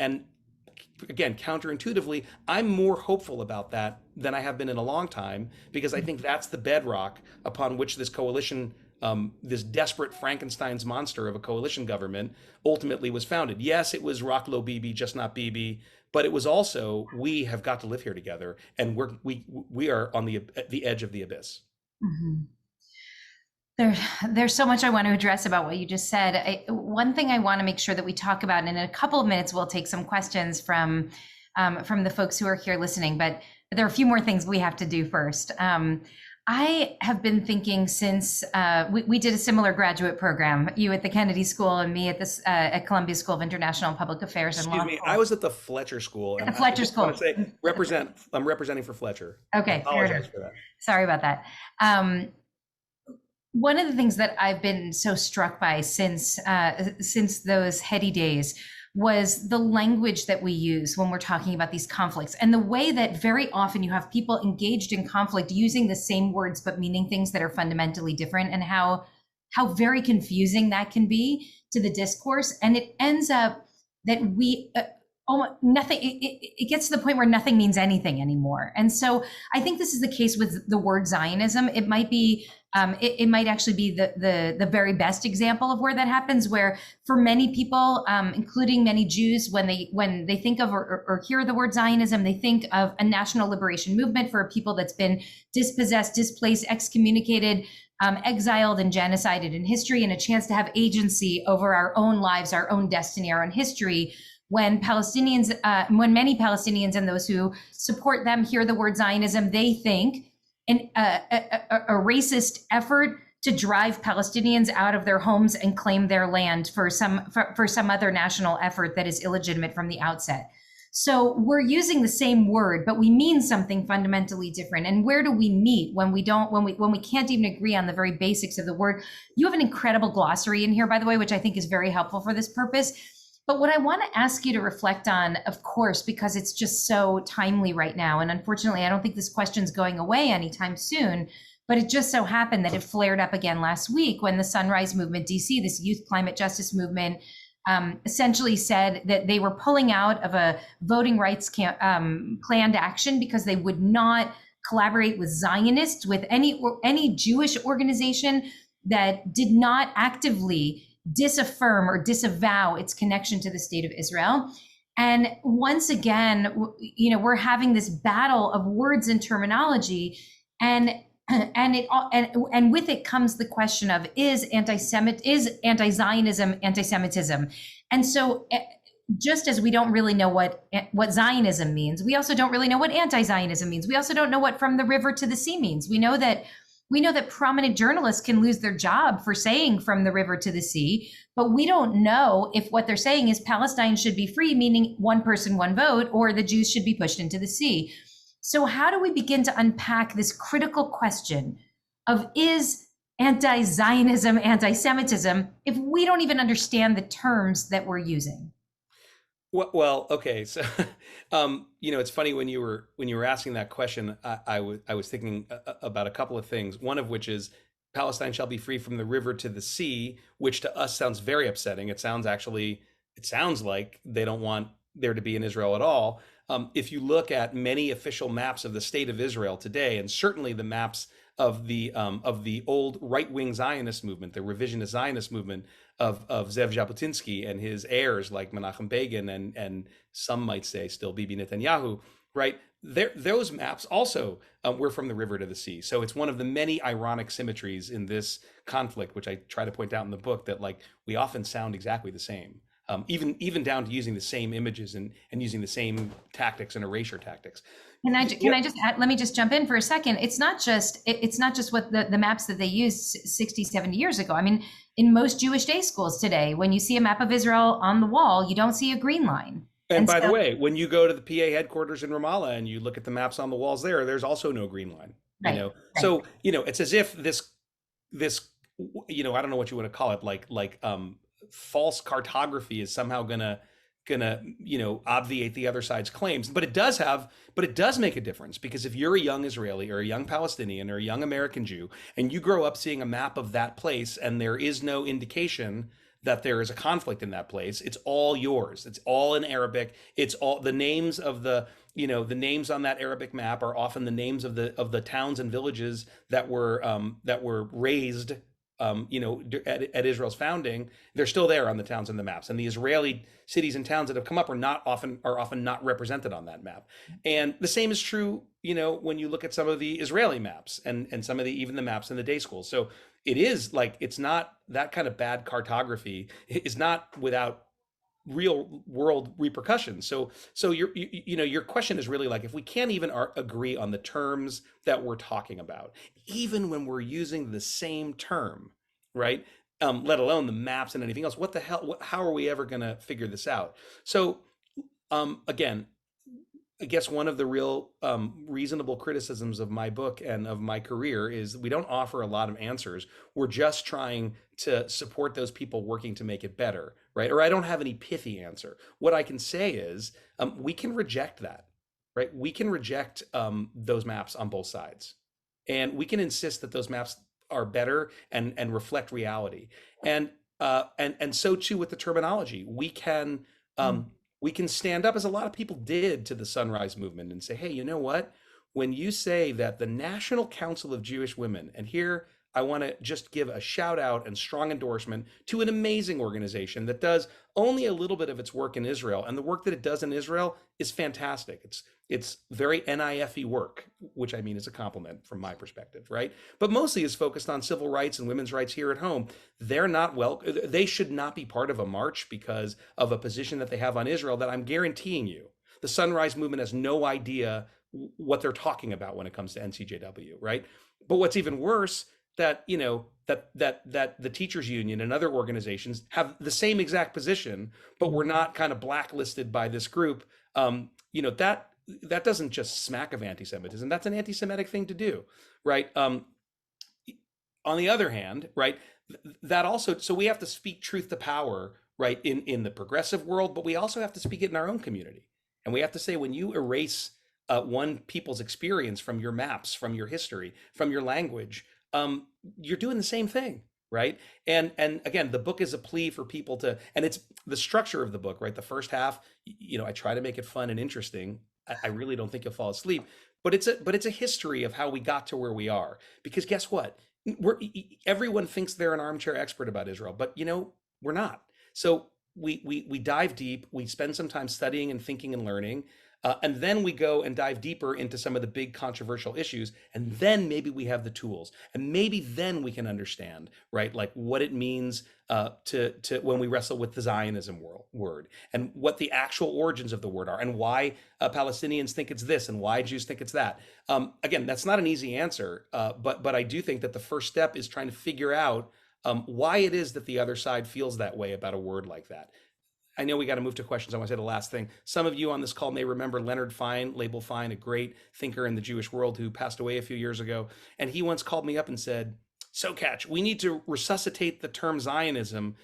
again, counterintuitively, I'm more hopeful about that than I have been in a long time, because I think that's the bedrock upon which this coalition, this desperate Frankenstein's monster of a coalition government, ultimately was founded. Yes, it was Rock Low Bibi, just not Bibi, but it was also, we have got to live here together, and we are on the edge of the abyss. Mm-hmm. There's so much I want to address about what you just said. One thing I want to make sure that we talk about, and in a couple of minutes, we'll take some questions from the folks who are here listening, but there are a few more things we have to do first. I have been thinking since we did a similar graduate program, you at the Kennedy School and me at Columbia School of International and Public Affairs. Excuse me, I was at the Fletcher School. At the Fletcher School. I want to say, I'm representing for Fletcher. Okay, I apologize for that. Sorry about that. One of the things that I've been so struck by since those heady days was the language that we use when we're talking about these conflicts, and the way that very often you have people engaged in conflict using the same words but meaning things that are fundamentally different, and how very confusing that can be to the discourse. And it ends up that we nothing, it gets to the point where nothing means anything anymore. And so I think this is the case with the word Zionism. It might be, it might actually be the very best example of where that happens, where for many people, including many Jews, when they think of or hear the word Zionism, they think of a national liberation movement for a people that's been dispossessed, displaced, excommunicated, exiled and genocided in history, and a chance to have agency over our own lives, our own destiny, our own history. When Palestinians, when many Palestinians and those who support them hear the word Zionism, they think a racist effort to drive Palestinians out of their homes and claim their land for some other national effort that is illegitimate from the outset. So we're using the same word, but we mean something fundamentally different. And where do we meet when we can't even agree on the very basics of the word? You have an incredible glossary in here, by the way, which I think is very helpful for this purpose. But what I want to ask you to reflect on, of course, because it's just so timely right now, and unfortunately, I don't think this question's going away anytime soon, but it just so happened that it flared up again last week when the Sunrise Movement DC, this youth climate justice movement, essentially said that they were pulling out of a voting rights planned action because they would not collaborate with Zionists, with any Jewish organization that did not actively disaffirm or disavow its connection to the state of Israel. And once again, we're having this battle of words and terminology, and with it comes the question of, is anti-Zionism anti-Semitism? And so just as we don't really know what Zionism means, we also don't really know what anti-Zionism means. We also don't know what from the river to the sea means. We know that prominent journalists can lose their job for saying from the river to the sea, but we don't know if what they're saying is Palestine should be free, meaning one person, one vote, or the Jews should be pushed into the sea. So how do we begin to unpack this critical question of, is anti-Zionism anti-Semitism, if we don't even understand the terms that we're using? Well, okay. So, it's funny when you were asking that question, I was thinking about a couple of things. One of which is Palestine shall be free from the river to the sea, which to us sounds very upsetting. It sounds like they don't want there to be an Israel at all. If you look at many official maps of the state of Israel today, and certainly the maps of the old right-wing Zionist movement, the revisionist Zionist movement of Zev Jabotinsky and his heirs like Menachem Begin and some might say still Bibi Netanyahu, right? Those maps also were from the river to the sea. So it's one of the many ironic symmetries in this conflict, which I try to point out in the book, that like we often sound exactly the same. even down to using the same images and using the same tactics and erasure tactics. Can I just add, let me just jump in for a second. It's not just what the maps that they used 60, 70 years ago. I mean, in most Jewish day schools today, when you see a map of Israel on the wall, you don't see a green line. And by the way, when you go to the PA headquarters in Ramallah and you look at the maps on the walls there's also no green line. Right, you know, right. So it's as if this I don't know what you want to call it, like false cartography is somehow gonna obviate the other side's claims. But it does make a difference, because if you're a young Israeli or a young Palestinian or a young American Jew and you grow up seeing a map of that place and there is no indication that there is a conflict in that place, it's all yours. It's all in Arabic. It's all the names of the names on that Arabic map are often the names of the towns and villages that were raised at Israel's founding. They're still there on the towns and the maps, and the Israeli cities and towns that have come up are often not represented on that map. And the same is true, when you look at some of the Israeli maps and some of even the maps in the day schools. So it is like, it's not that kind of bad cartography is not without real world repercussions. So your question is really like, if we can't even agree on the terms that we're talking about, even when we're using the same term, right? Let alone the maps and anything else, what the hell, how are we ever going to figure this out? So again, I guess one of the real reasonable criticisms of my book and of my career is we don't offer a lot of answers. We're just trying to support those people working to make it better, right? Or I don't have any pithy answer. What I can say is we can reject that, right? We can reject those maps on both sides. And we can insist that those maps are better and reflect reality. And so too with the terminology. We can stand up, as a lot of people did, to the Sunrise Movement and say, hey, you know what? When you say that the National Council of Jewish Women, and here I want to just give a shout out and strong endorsement to an amazing organization that does only a little bit of its work in Israel. And the work that it does in Israel is fantastic. It's very NIFE work, which I mean is a compliment from my perspective, right? But mostly is focused on civil rights and women's rights here at home. They should not be part of a march because of a position that they have on Israel that I'm guaranteeing you, the Sunrise Movement has no idea what they're talking about when it comes to NCJW, right? But what's even worse, that the teachers union and other organizations have the same exact position, but we're not kind of blacklisted by this group. That doesn't just smack of anti-Semitism. That's an anti-Semitic thing to do, right? On the other hand, right, that also, so we have to speak truth to power, right, in the progressive world, but we also have to speak it in our own community. And we have to say, when you erase one people's experience from your maps, from your history, from your language, you're doing the same thing, right? And again, the book is a plea for people to, and it's the structure of the book, right? The first half, I try to make it fun and interesting. I really don't think you'll fall asleep, but it's a history of how we got to where we are. Because guess what? Everyone thinks they're an armchair expert about Israel, but we're not. So we dive deep. We spend some time studying and thinking and learning. And then we go and dive deeper into some of the big controversial issues. And then maybe we have the tools. And maybe then we can understand, right, like what it means to when we wrestle with the Zionism word, and what the actual origins of the word are, and why Palestinians think it's this and why Jews think it's that. Again, that's not an easy answer, but I do think that the first step is trying to figure out why it is that the other side feels that way about a word like that. I know we got to move to questions. I want to say the last thing. Some of you on this call may remember Leonard Fine, Label Fine, a great thinker in the Jewish world who passed away a few years ago. And he once called me up and said, Sokatch, we need to resuscitate the term Zionism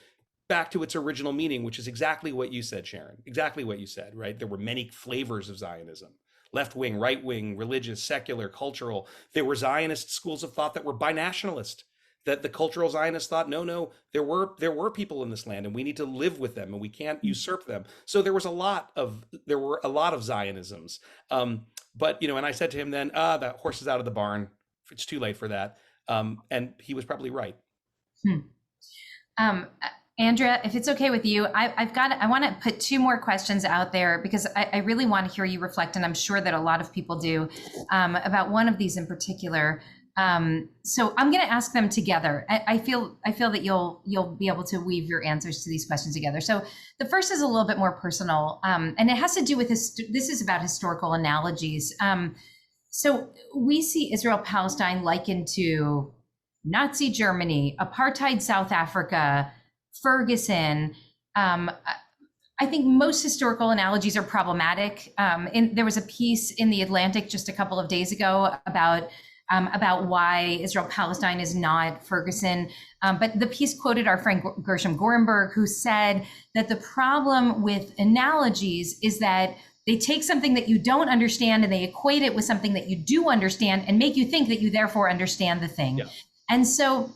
back to its original meaning, which is exactly what you said, Sharon. Exactly what you said, right? There were many flavors of Zionism. Left-wing, right-wing, religious, secular, cultural. There were Zionist schools of thought that were binationalist. That the cultural Zionists thought, no, there were people in this land and we need to live with them and we can't usurp them. So there were a lot of Zionisms. But, and I said to him then, that horse is out of the barn. It's too late for that. And he was probably right. Andrea, if it's okay with you, I want to put two more questions out there because I really want to hear you reflect, and I'm sure that a lot of people do, about one of these in particular. So I'm going to ask them together. I feel that you'll be able to weave your answers to these questions together. So the first is a little bit more personal, and it has to do with this is about historical analogies. So we see Israel-Palestine likened to Nazi Germany, apartheid South Africa, Ferguson. I think most historical analogies are problematic. There was a piece in The Atlantic just a couple of days ago about why Israel-Palestine is not Ferguson. But the piece quoted our friend Gershom Gorenberg, who said that the problem with analogies is that they take something that you don't understand and they equate it with something that you do understand and make you think that you therefore understand the thing. Yeah. And so,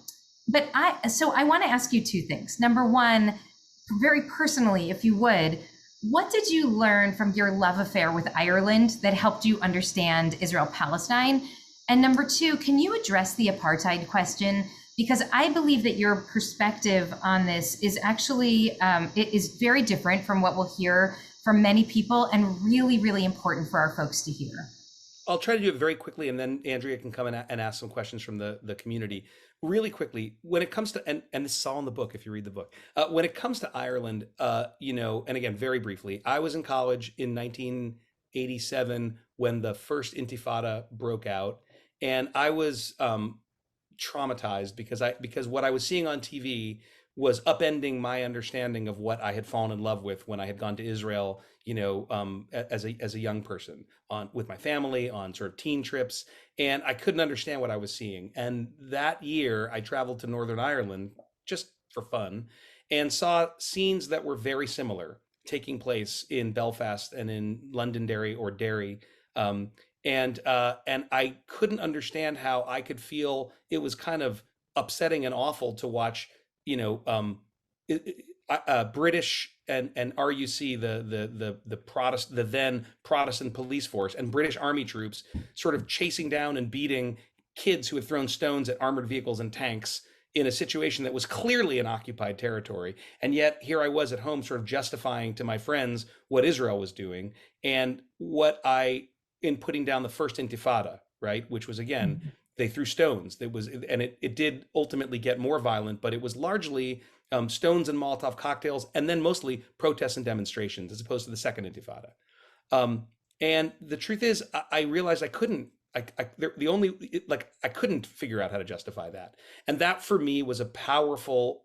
I want to ask you two things. Number one, very personally, if you would, what did you learn from your love affair with Ireland that helped you understand Israel-Palestine? And number two, can you address the apartheid question? Because I believe that your perspective on this is actually, it is very different from what we'll hear from many people, and really, really important for our folks to hear. I'll try to do it very quickly, and then Andrea can come and ask some questions from the community. Really quickly, when it comes to, and this is all in the book if you read the book, when it comes to Ireland, and again, very briefly, I was in college in 1987 when the first Intifada broke out, and I was traumatized because what I was seeing on TV was upending my understanding of what I had fallen in love with when I had gone to Israel, as a young person with my family on sort of teen trips, and I couldn't understand what I was seeing. And that year I traveled to Northern Ireland just for fun and saw scenes that were very similar taking place in Belfast and in Londonderry or Derry. And I couldn't understand how I could feel it was kind of upsetting and awful to watch, British and RUC, the then Protestant police force, and British army troops sort of chasing down and beating kids who had thrown stones at armored vehicles and tanks in a situation that was clearly an occupied territory. And yet here I was at home sort of justifying to my friends what Israel was doing, and in putting down the first Intifada, right, which was, again, they threw stones. It did ultimately get more violent, but it was largely stones and Molotov cocktails, and then mostly protests and demonstrations, as opposed to the second Intifada. And the truth is, I realized I couldn't figure out how to justify that. And that for me was a powerful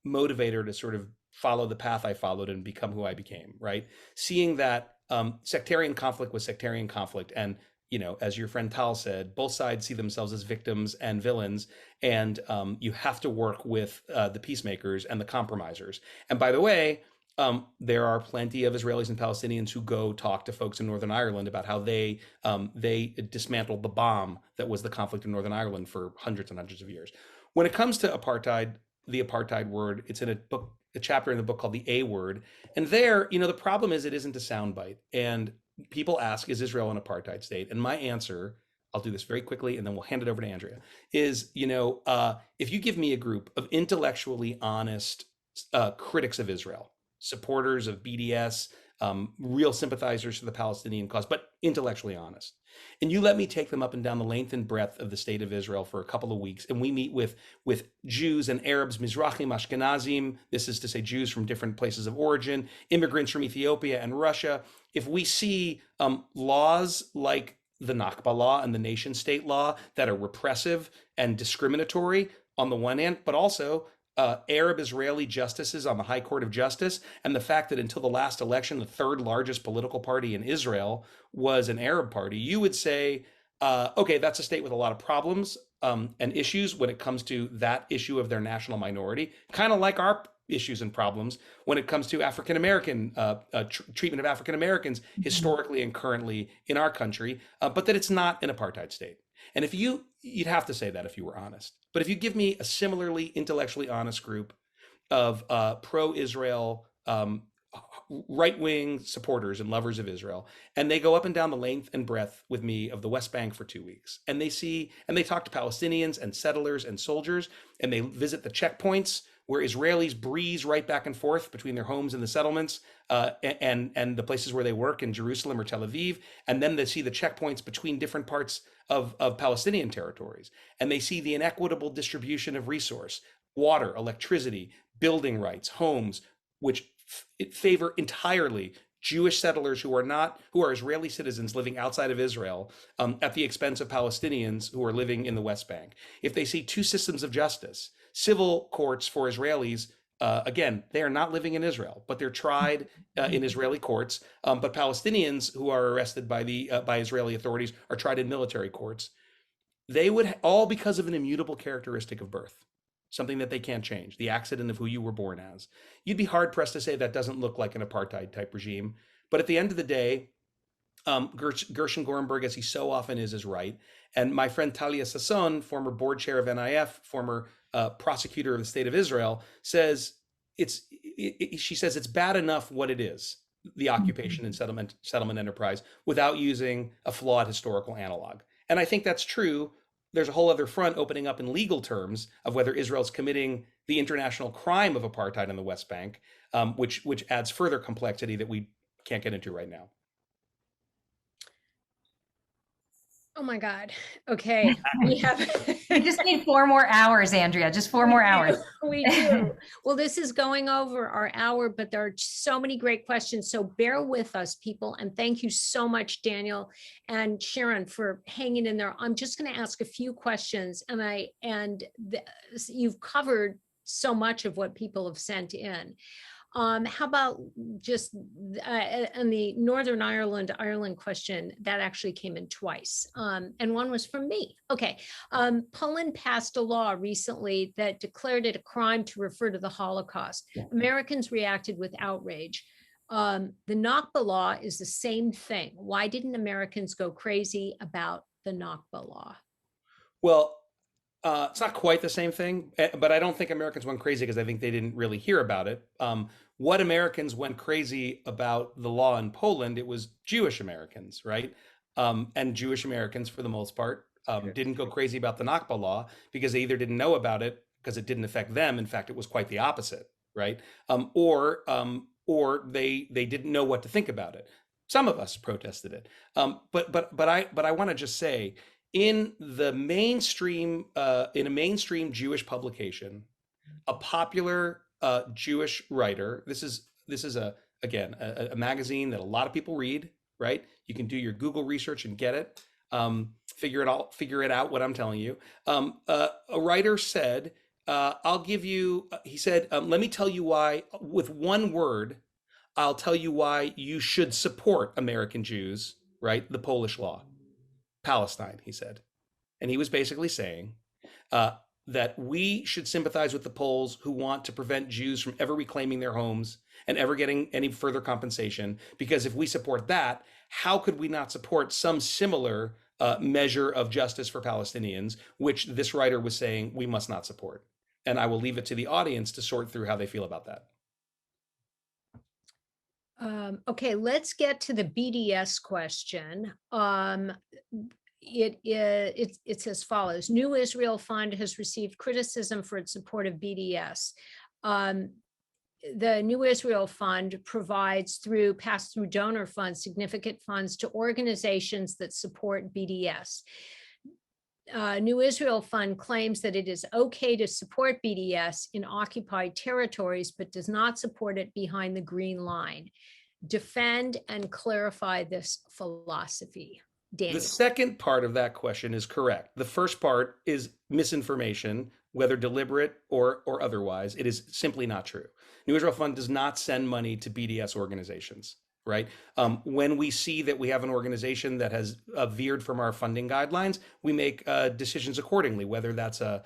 motivator to sort of follow the path I followed and become who I became, right? Seeing that sectarian conflict was sectarian conflict. And, as your friend Tal said, both sides see themselves as victims and villains. And you have to work with the peacemakers and the compromisers. And by the way, there are plenty of Israelis and Palestinians who go talk to folks in Northern Ireland about how they dismantled the bomb that was the conflict in Northern Ireland for hundreds and hundreds of years. When it comes to apartheid, the apartheid word, it's in a chapter in the book called The A Word. And there, the problem is it isn't a soundbite. And people ask, is Israel an apartheid state? And my answer, I'll do this very quickly and then we'll hand it over to Andrea, is, if you give me a group of intellectually honest critics of Israel, supporters of BDS, real sympathizers for the Palestinian cause, but intellectually honest, and you let me take them up and down the length and breadth of the state of Israel for a couple of weeks, and we meet with Jews and Arabs, Mizrahim, Ashkenazim, this is to say Jews from different places of origin, immigrants from Ethiopia and Russia, if we see laws like the Nakba law and the nation state law that are repressive and discriminatory on the one hand, but also Arab Israeli justices on the High Court of Justice, and the fact that until the last election, the third largest political party in Israel was an Arab party, you would say, okay, that's a state with a lot of problems and issues when it comes to that issue of their national minority, kind of like our issues and problems when it comes to African-American treatment of African-Americans historically and currently in our country, but that it's not an apartheid state. And if you'd have to say that if you were honest. But if you give me a similarly intellectually honest group of pro-Israel, right-wing supporters and lovers of Israel, and they go up and down the length and breadth with me of the West Bank for 2 weeks, and they talk to Palestinians and settlers and soldiers, and they visit the checkpoints where Israelis breeze right back and forth between their homes and the settlements and the places where they work in Jerusalem or Tel Aviv. And then they see the checkpoints between different parts of Palestinian territories. And they see the inequitable distribution of resource, water, electricity, building rights, homes, which favor entirely Jewish settlers who are Israeli citizens living outside of Israel at the expense of Palestinians who are living in the West Bank. If they see two systems of justice, civil courts for Israelis, again, they are not living in Israel, but they're tried in Israeli courts. But Palestinians who are arrested by Israeli authorities are tried in military courts. They would all because of an immutable characteristic of birth, something that they can't change, the accident of who you were born as. You'd be hard pressed to say that doesn't look like an apartheid type regime. But at the end of the day, Gershon Gorenberg, as he so often is right. And my friend Talia Sasson, former board chair of NIF, former prosecutor of the state of Israel, says she says it's bad enough what it is, the occupation and settlement enterprise, without using a flawed historical analog. And I think that's true. There's a whole other front opening up in legal terms of whether Israel's committing the international crime of apartheid in the West Bank, which adds further complexity that we can't get into right now. Oh my God. Okay. We have We just need 4 more hours, Andrea, just 4 more hours. We do. Well, this is going over our hour, but there are so many great questions. So bear with us, people. And thank you so much, Daniel and Sharon, for hanging in there. I'm just going to ask a few questions, and you've covered so much of what people have sent in. How about just on the Northern Ireland question that actually came in twice, and one was from me. Okay, Poland passed a law recently that declared it a crime to refer to the Holocaust. Americans reacted with outrage. The Nakba law is the same thing. Why didn't Americans go crazy about the Nakba law? Well, it's not quite the same thing, but I don't think Americans went crazy because I think they didn't really hear about it. What Americans went crazy about the law in Poland, it was Jewish Americans, right? And Jewish Americans, for the most part, didn't go crazy about the Nakba law because they either didn't know about it because it didn't affect them. In fact, it was quite the opposite, right? Or they didn't know what to think about it. Some of us protested it, but I want to just say, in a mainstream Jewish publication, a popular Jewish writer. This is a magazine that a lot of people read. Right? You can do your Google research and get it. Figure it out. What I'm telling you. A writer said, "I'll give you." He said, "Let me tell you why. With one word, I'll tell you why you should support American Jews." Right? The Polish law. Palestine, he said. And he was basically saying that we should sympathize with the Poles who want to prevent Jews from ever reclaiming their homes and ever getting any further compensation. Because if we support that, how could we not support some similar measure of justice for Palestinians, which this writer was saying we must not support? And I will leave it to the audience to sort through how they feel about that. Okay, let's get to the BDS question. It's as follows. New Israel Fund has received criticism for its support of BDS. The New Israel Fund provides through pass-through donor funds significant funds to organizations that support BDS. New Israel Fund claims that it is okay to support BDS in occupied territories, but does not support it behind the green line. Defend and clarify this philosophy. Daniel. The second part of that question is correct. The first part is misinformation, whether deliberate or otherwise. It is simply not true. New Israel Fund does not send money to BDS organizations, right? When we see that we have an organization that has veered from our funding guidelines, we make decisions accordingly, whether that's an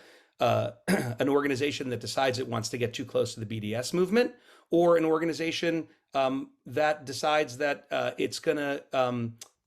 organization that decides it wants to get too close to the BDS movement, or an organization that decides that it's going to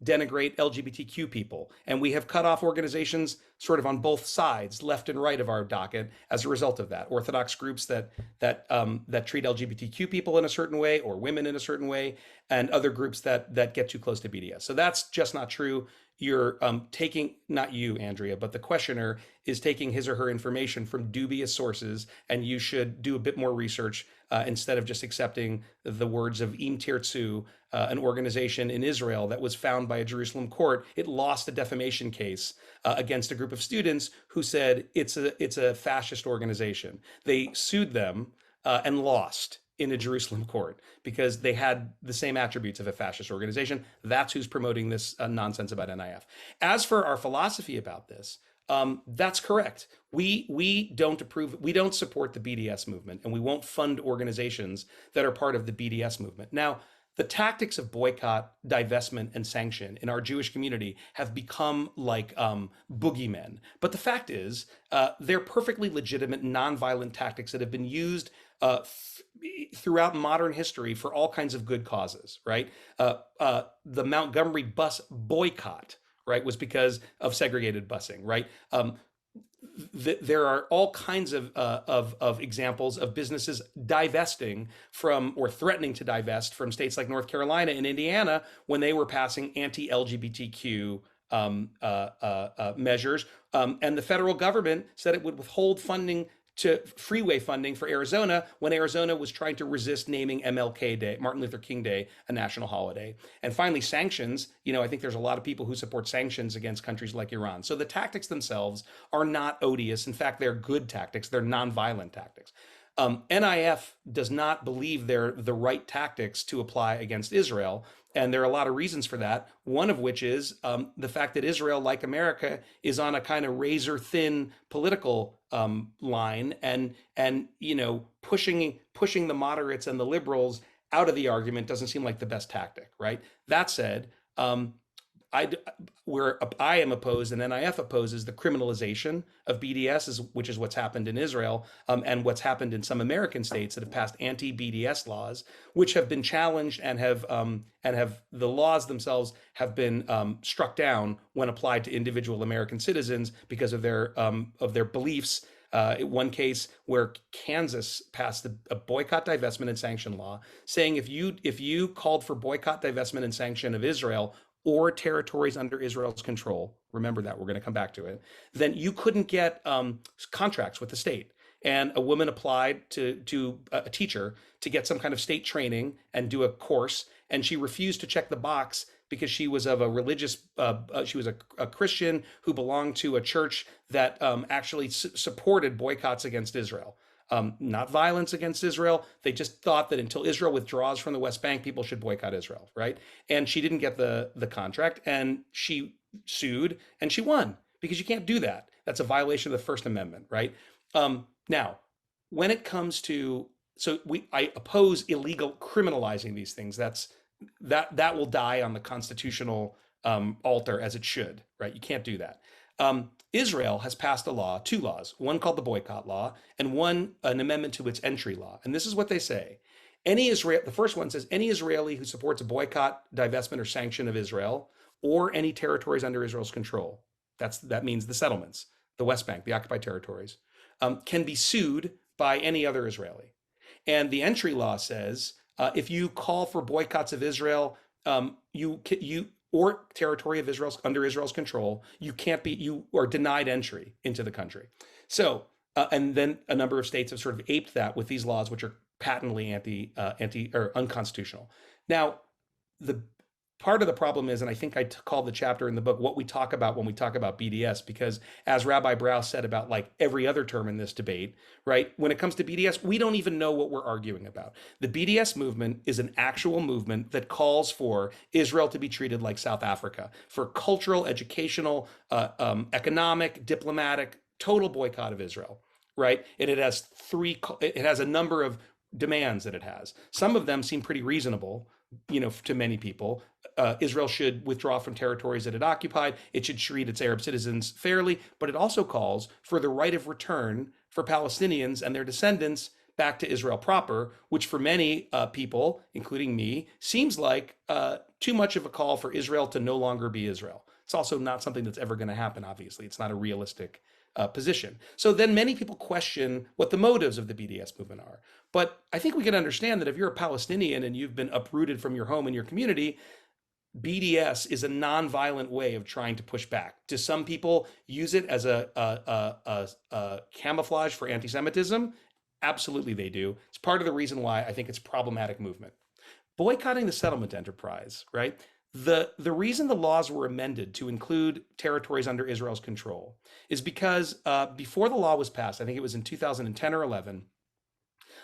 denigrate LGBTQ people. And we have cut off organizations sort of on both sides, left and right of our docket, as a result of that. Orthodox groups that treat LGBTQ people in a certain way or women in a certain way, and other groups that get too close to BDS. So that's just not true. You're taking, not you, Andrea, but the questioner is taking his or her information from dubious sources, and you should do a bit more research instead of just accepting the words of Im Tirtzu, an organization in Israel that was found by a Jerusalem court. It lost a defamation case against a group of students who said it's a fascist organization. They sued them and lost in a Jerusalem court because they had the same attributes of a fascist organization. That's who's promoting this nonsense about NIF. As for our philosophy about this, that's correct. We don't approve, we don't support the BDS movement, and we won't fund organizations that are part of the BDS movement. Now, the tactics of boycott, divestment, and sanction in our Jewish community have become like boogeymen. But the fact is, they're perfectly legitimate, nonviolent tactics that have been used throughout modern history for all kinds of good causes, right? The Montgomery bus boycott, right, was because of segregated busing, right? There are all kinds of examples of businesses divesting from or threatening to divest from states like North Carolina and Indiana when they were passing anti-LGBTQ measures. And the federal government said it would withhold funding to freeway funding for Arizona when Arizona was trying to resist naming MLK Day, Martin Luther King Day, a national holiday. And finally, sanctions. I think there's a lot of people who support sanctions against countries like Iran. So the tactics themselves are not odious. In fact, they're good tactics. They're nonviolent tactics. NIF does not believe they're the right tactics to apply against Israel. And there are a lot of reasons for that. One of which is the fact that Israel, like America, is on a kind of razor thin political line, and pushing the moderates and the liberals out of the argument doesn't seem like the best tactic, right? That said, where I am opposed and NIF opposes the criminalization of BDS, which is what's happened in Israel, and what's happened in some American states that have passed anti-BDS laws, which have been challenged and have the laws themselves have been struck down when applied to individual American citizens because of their beliefs. One case where Kansas passed a boycott, divestment, and sanction law, saying if you called for boycott, divestment, and sanction of Israel or territories under Israel's control, remember that, we're going to come back to it, then you couldn't get contracts with the state. And a woman applied to a teacher to get some kind of state training and do a course, and she refused to check the box because she was of a religious, she was a Christian who belonged to a church that actually supported boycotts against Israel. Not violence against Israel. They just thought that until Israel withdraws from the West Bank, people should boycott Israel, right? And she didn't get the contract, and she sued, and she won, because you can't do that. That's a violation of the First Amendment, right? Now, when it comes to, I oppose illegal criminalizing these things. That will die on the constitutional altar, as it should, right? You can't do that. Israel has passed two laws, one called the boycott law and an amendment to its entry law. And this is what they say. The first one says, any Israeli who supports a boycott, divestment, or sanction of Israel or any territories under Israel's control, that means the settlements, the West Bank, the occupied territories, can be sued by any other Israeli. And the entry law says, if you call for boycotts of Israel, or territory of Israel's under Israel's control, you are denied entry into the country. So, and then a number of states have sort of aped that with these laws, which are patently anti or unconstitutional. Now, the part of the problem is, and I think I called the chapter in the book, what we talk about when we talk about BDS, because as Rabbi Brous said about like every other term in this debate, right? When it comes to BDS, we don't even know what we're arguing about. The BDS movement is an actual movement that calls for Israel to be treated like South Africa for cultural, educational, economic, diplomatic, total boycott of Israel, right? And it has a number of demands that it has. Some of them seem pretty reasonable, to many people. Israel should withdraw from territories that it occupied. It should treat its Arab citizens fairly, but it also calls for the right of return for Palestinians and their descendants back to Israel proper, which for many people, including me, seems like too much of a call for Israel to no longer be Israel. It's also not something that's ever going to happen, obviously. It's not a realistic position. So then many people question what the motives of the BDS movement are. But I think we can understand that if you're a Palestinian and you've been uprooted from your home and your community, BDS is a nonviolent way of trying to push back. Do some people use it as a camouflage for anti-Semitism? Absolutely, they do. It's part of the reason why I think it's a problematic movement. Boycotting the settlement enterprise, right? The reason the laws were amended to include territories under Israel's control is because before the law was passed, I think it was in 2010 or 11,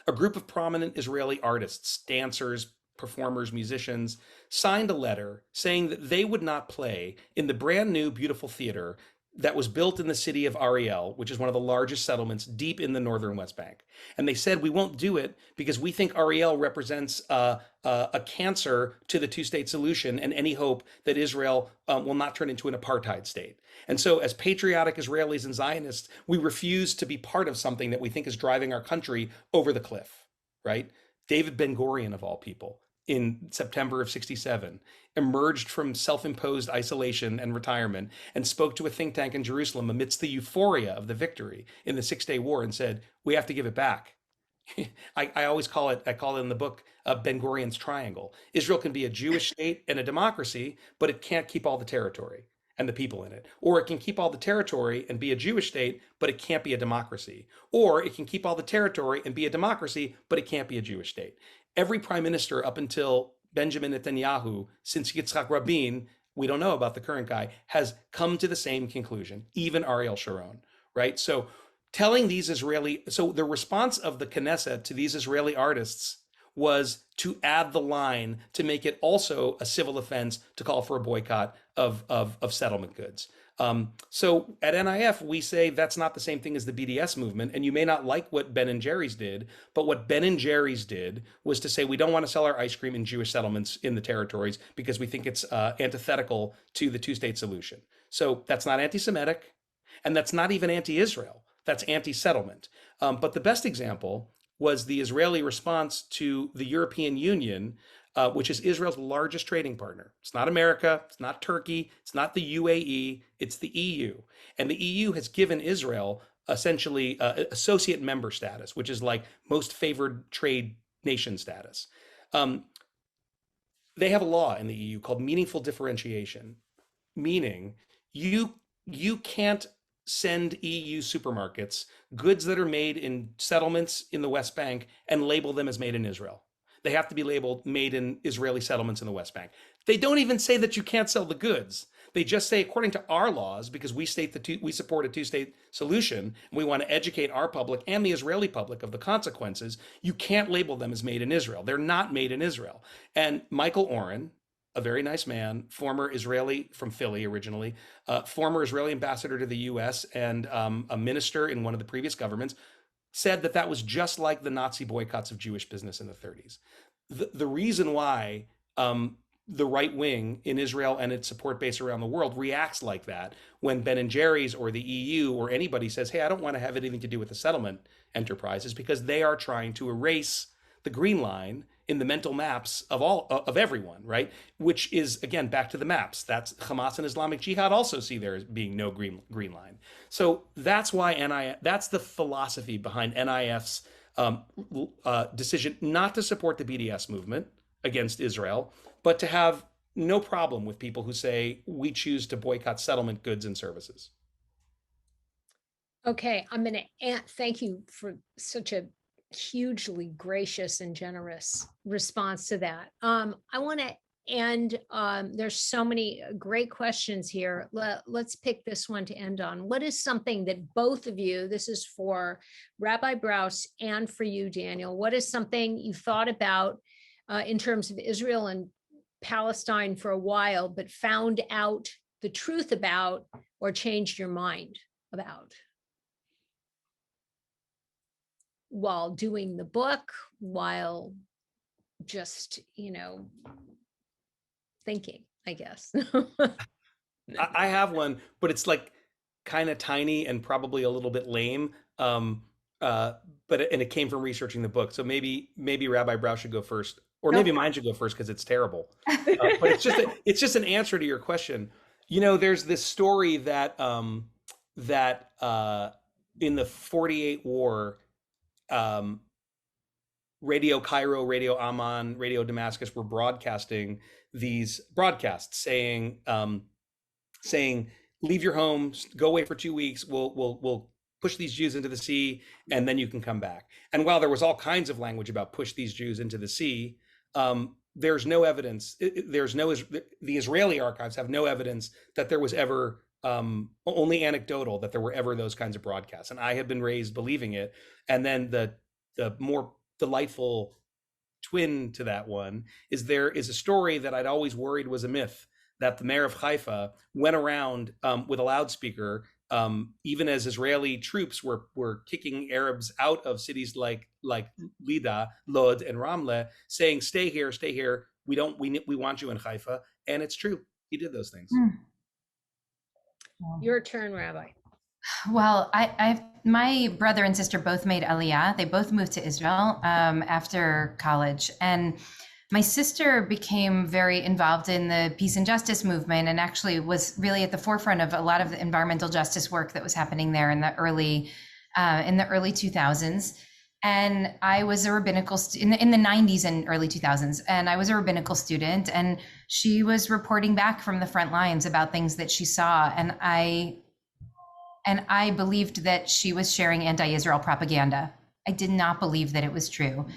a group of prominent Israeli artists, dancers, performers, musicians signed a letter saying that they would not play in the brand new beautiful theater that was built in the city of Ariel, which is one of the largest settlements deep in the northern West Bank. And they said, we won't do it because we think Ariel represents a cancer to the two-state solution and any hope that Israel will not turn into an apartheid state. And so as patriotic Israelis and Zionists, we refuse to be part of something that we think is driving our country over the cliff, right? David Ben-Gurion, of all people, in September of 67, emerged from self-imposed isolation and retirement and spoke to a think tank in Jerusalem amidst the euphoria of the victory in the Six-Day War and said, we have to give it back. I always call it, I call it in the book, Ben-Gurion's triangle. Israel can be a Jewish state and a democracy, but it can't keep all the territory and the people in it. Or it can keep all the territory and be a Jewish state, but it can't be a democracy. Or it can keep all the territory and be a democracy, but it can't be a Jewish state. Every prime minister up until Benjamin Netanyahu, since Yitzhak Rabin, we don't know about the current guy, has come to the same conclusion, even Ariel Sharon, right? So telling these so the response of the Knesset to these Israeli artists was to add the line to make it also a civil offense to call for a boycott of settlement goods. So at NIF, we say that's not the same thing as the BDS movement. And you may not like what Ben and Jerry's did, but what Ben and Jerry's did was to say we don't want to sell our ice cream in Jewish settlements in the territories because we think it's antithetical to the two-state solution. So that's not anti-Semitic, and that's not even anti-Israel. That's anti-settlement. But the best example was the Israeli response to the European Union, which is Israel's largest trading partner. It's not America, it's not Turkey, it's not the UAE, it's the EU. And the EU has given Israel essentially associate member status, which is like most favored trade nation status. They have a law in the EU called meaningful differentiation, meaning you can't send EU supermarkets goods that are made in settlements in the West Bank and label them as made in Israel. They have to be labeled made in Israeli settlements in the West Bank. They don't even say that you can't sell the goods. They just say, according to our laws, because we support a two-state solution, and we want to educate our public and the Israeli public of the consequences, you can't label them as made in Israel. They're not made in Israel. And Michael Oren, a very nice man, former Israeli from Philly originally, former Israeli ambassador to the US and a minister in one of the previous governments, said that that was just like the Nazi boycotts of Jewish business in the 30s. The reason why the right wing in Israel and its support base around the world reacts like that when Ben and Jerry's or the EU or anybody says, hey, I don't want to have anything to do with the settlement enterprise, is because they are trying to erase the green line in the mental maps of everyone, right? Which is, again, back to the maps. That's Hamas and Islamic Jihad also see there as being no green line. So that's why that's the philosophy behind NIF's decision not to support the BDS movement against Israel, but to have no problem with people who say we choose to boycott settlement goods and services. Okay, I'm going to thank you for such a hugely gracious and generous response to that. I want to end, there's so many great questions here. Let's pick this one to end on. What is something that both of you, this is for Rabbi Brous and for you, Daniel, what is something you thought about in terms of Israel and Palestine for a while, but found out the truth about or changed your mind about? While doing the book, while just, thinking, I guess. I have one, but it's like kind of tiny and probably a little bit lame. and it came from researching the book. So maybe Rabbi Brous should go first, or maybe Okay. mine should go first because it's terrible. But it's just an answer to your question. There's this story that in the 48 war, um, Radio Cairo, Radio Amman, Radio Damascus were broadcasting these broadcasts saying, leave your homes, go away for 2 weeks. We'll push these Jews into the sea, and then you can come back. And while there was all kinds of language about push these Jews into the sea, there's no evidence. The Israeli archives have no evidence that there was ever, only anecdotal, that there were ever those kinds of broadcasts. And I had been raised believing it. And then the more delightful twin to that one is there is a story that I'd always worried was a myth, that the mayor of Haifa went around with a loudspeaker, even as Israeli troops were kicking Arabs out of cities like Lida, Lod, and Ramle, saying, "Stay here, stay here. We want you in Haifa." And it's true. He did those things. Your turn, Rabbi. Well, my brother and sister both made Aliyah. They both moved to Israel after college. And my sister became very involved in the peace and justice movement, and actually was really at the forefront of a lot of the environmental justice work that was happening there in the early 2000s. And I was a rabbinical in the 90s and early 2000s, and I was a rabbinical student, and she was reporting back from the front lines about things that she saw, and I believed that she was sharing anti-Israel propaganda. I did not believe that it was true.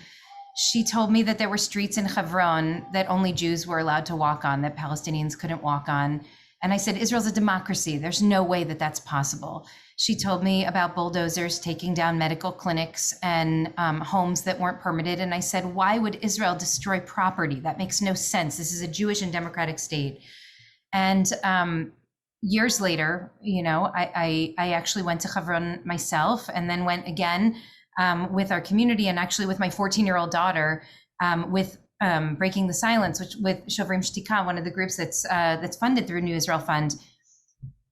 She told me that there were streets in Hebron that only Jews were allowed to walk on, that Palestinians couldn't walk on. And I said, Israel's a democracy. There's no way that that's possible. She told me about bulldozers taking down medical clinics and homes that weren't permitted. And I said, why would Israel destroy property? That makes no sense. This is a Jewish and democratic state. And years later, I actually went to Hebron myself, and then went again with our community, and actually with my 14-year-old daughter, with Breaking the Silence, which with Shovrim Shtika, one of the groups that's funded through New Israel Fund.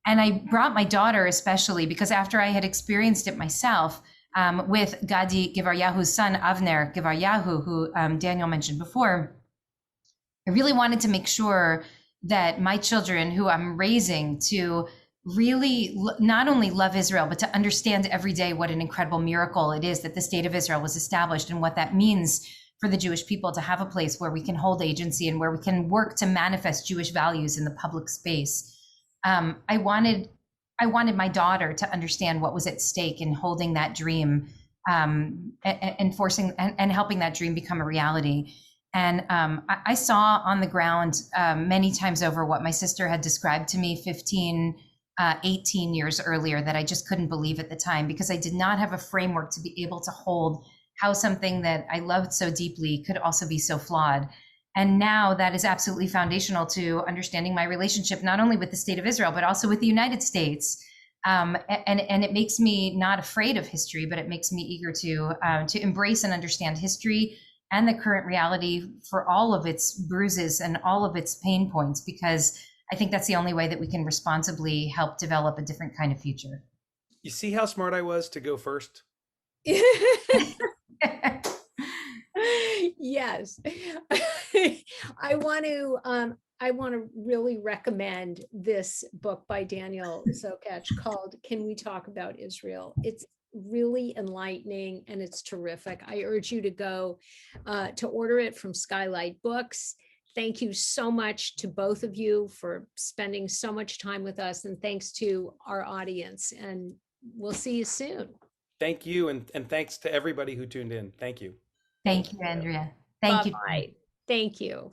And I brought my daughter, especially because after I had experienced it myself, with Gadi Givaryahu's son, Avner Givaryahu, who Daniel mentioned before, I really wanted to make sure that my children, who I'm raising to really not only love Israel, but to understand every day what an incredible miracle it is that the state of Israel was established, and what that means for the Jewish people to have a place where we can hold agency and where we can work to manifest Jewish values in the public space. I wanted my daughter to understand what was at stake in holding that dream, and forcing and helping that dream become a reality. And I saw on the ground many times over what my sister had described to me 18 years earlier, that I just couldn't believe at the time, because I did not have a framework to be able to hold how something that I loved so deeply could also be so flawed. And now that is absolutely foundational to understanding my relationship, not only with the state of Israel, but also with the United States. And it makes me not afraid of history, but it makes me eager to embrace and understand history and the current reality for all of its bruises and all of its pain points, because I think that's the only way that we can responsibly help develop a different kind of future. You see how smart I was to go first? Yes. I want to really recommend this book by Daniel Sokatch called Can We Talk About Israel? It's really enlightening and it's terrific. I urge you to go to order it from Skylight Books. Thank you so much to both of you for spending so much time with us, and thanks to our audience, and we'll see you soon. Thank you, and thanks to everybody who tuned in. Thank you. Thank you, Andrea. Thank you. Bye-bye. Thank you.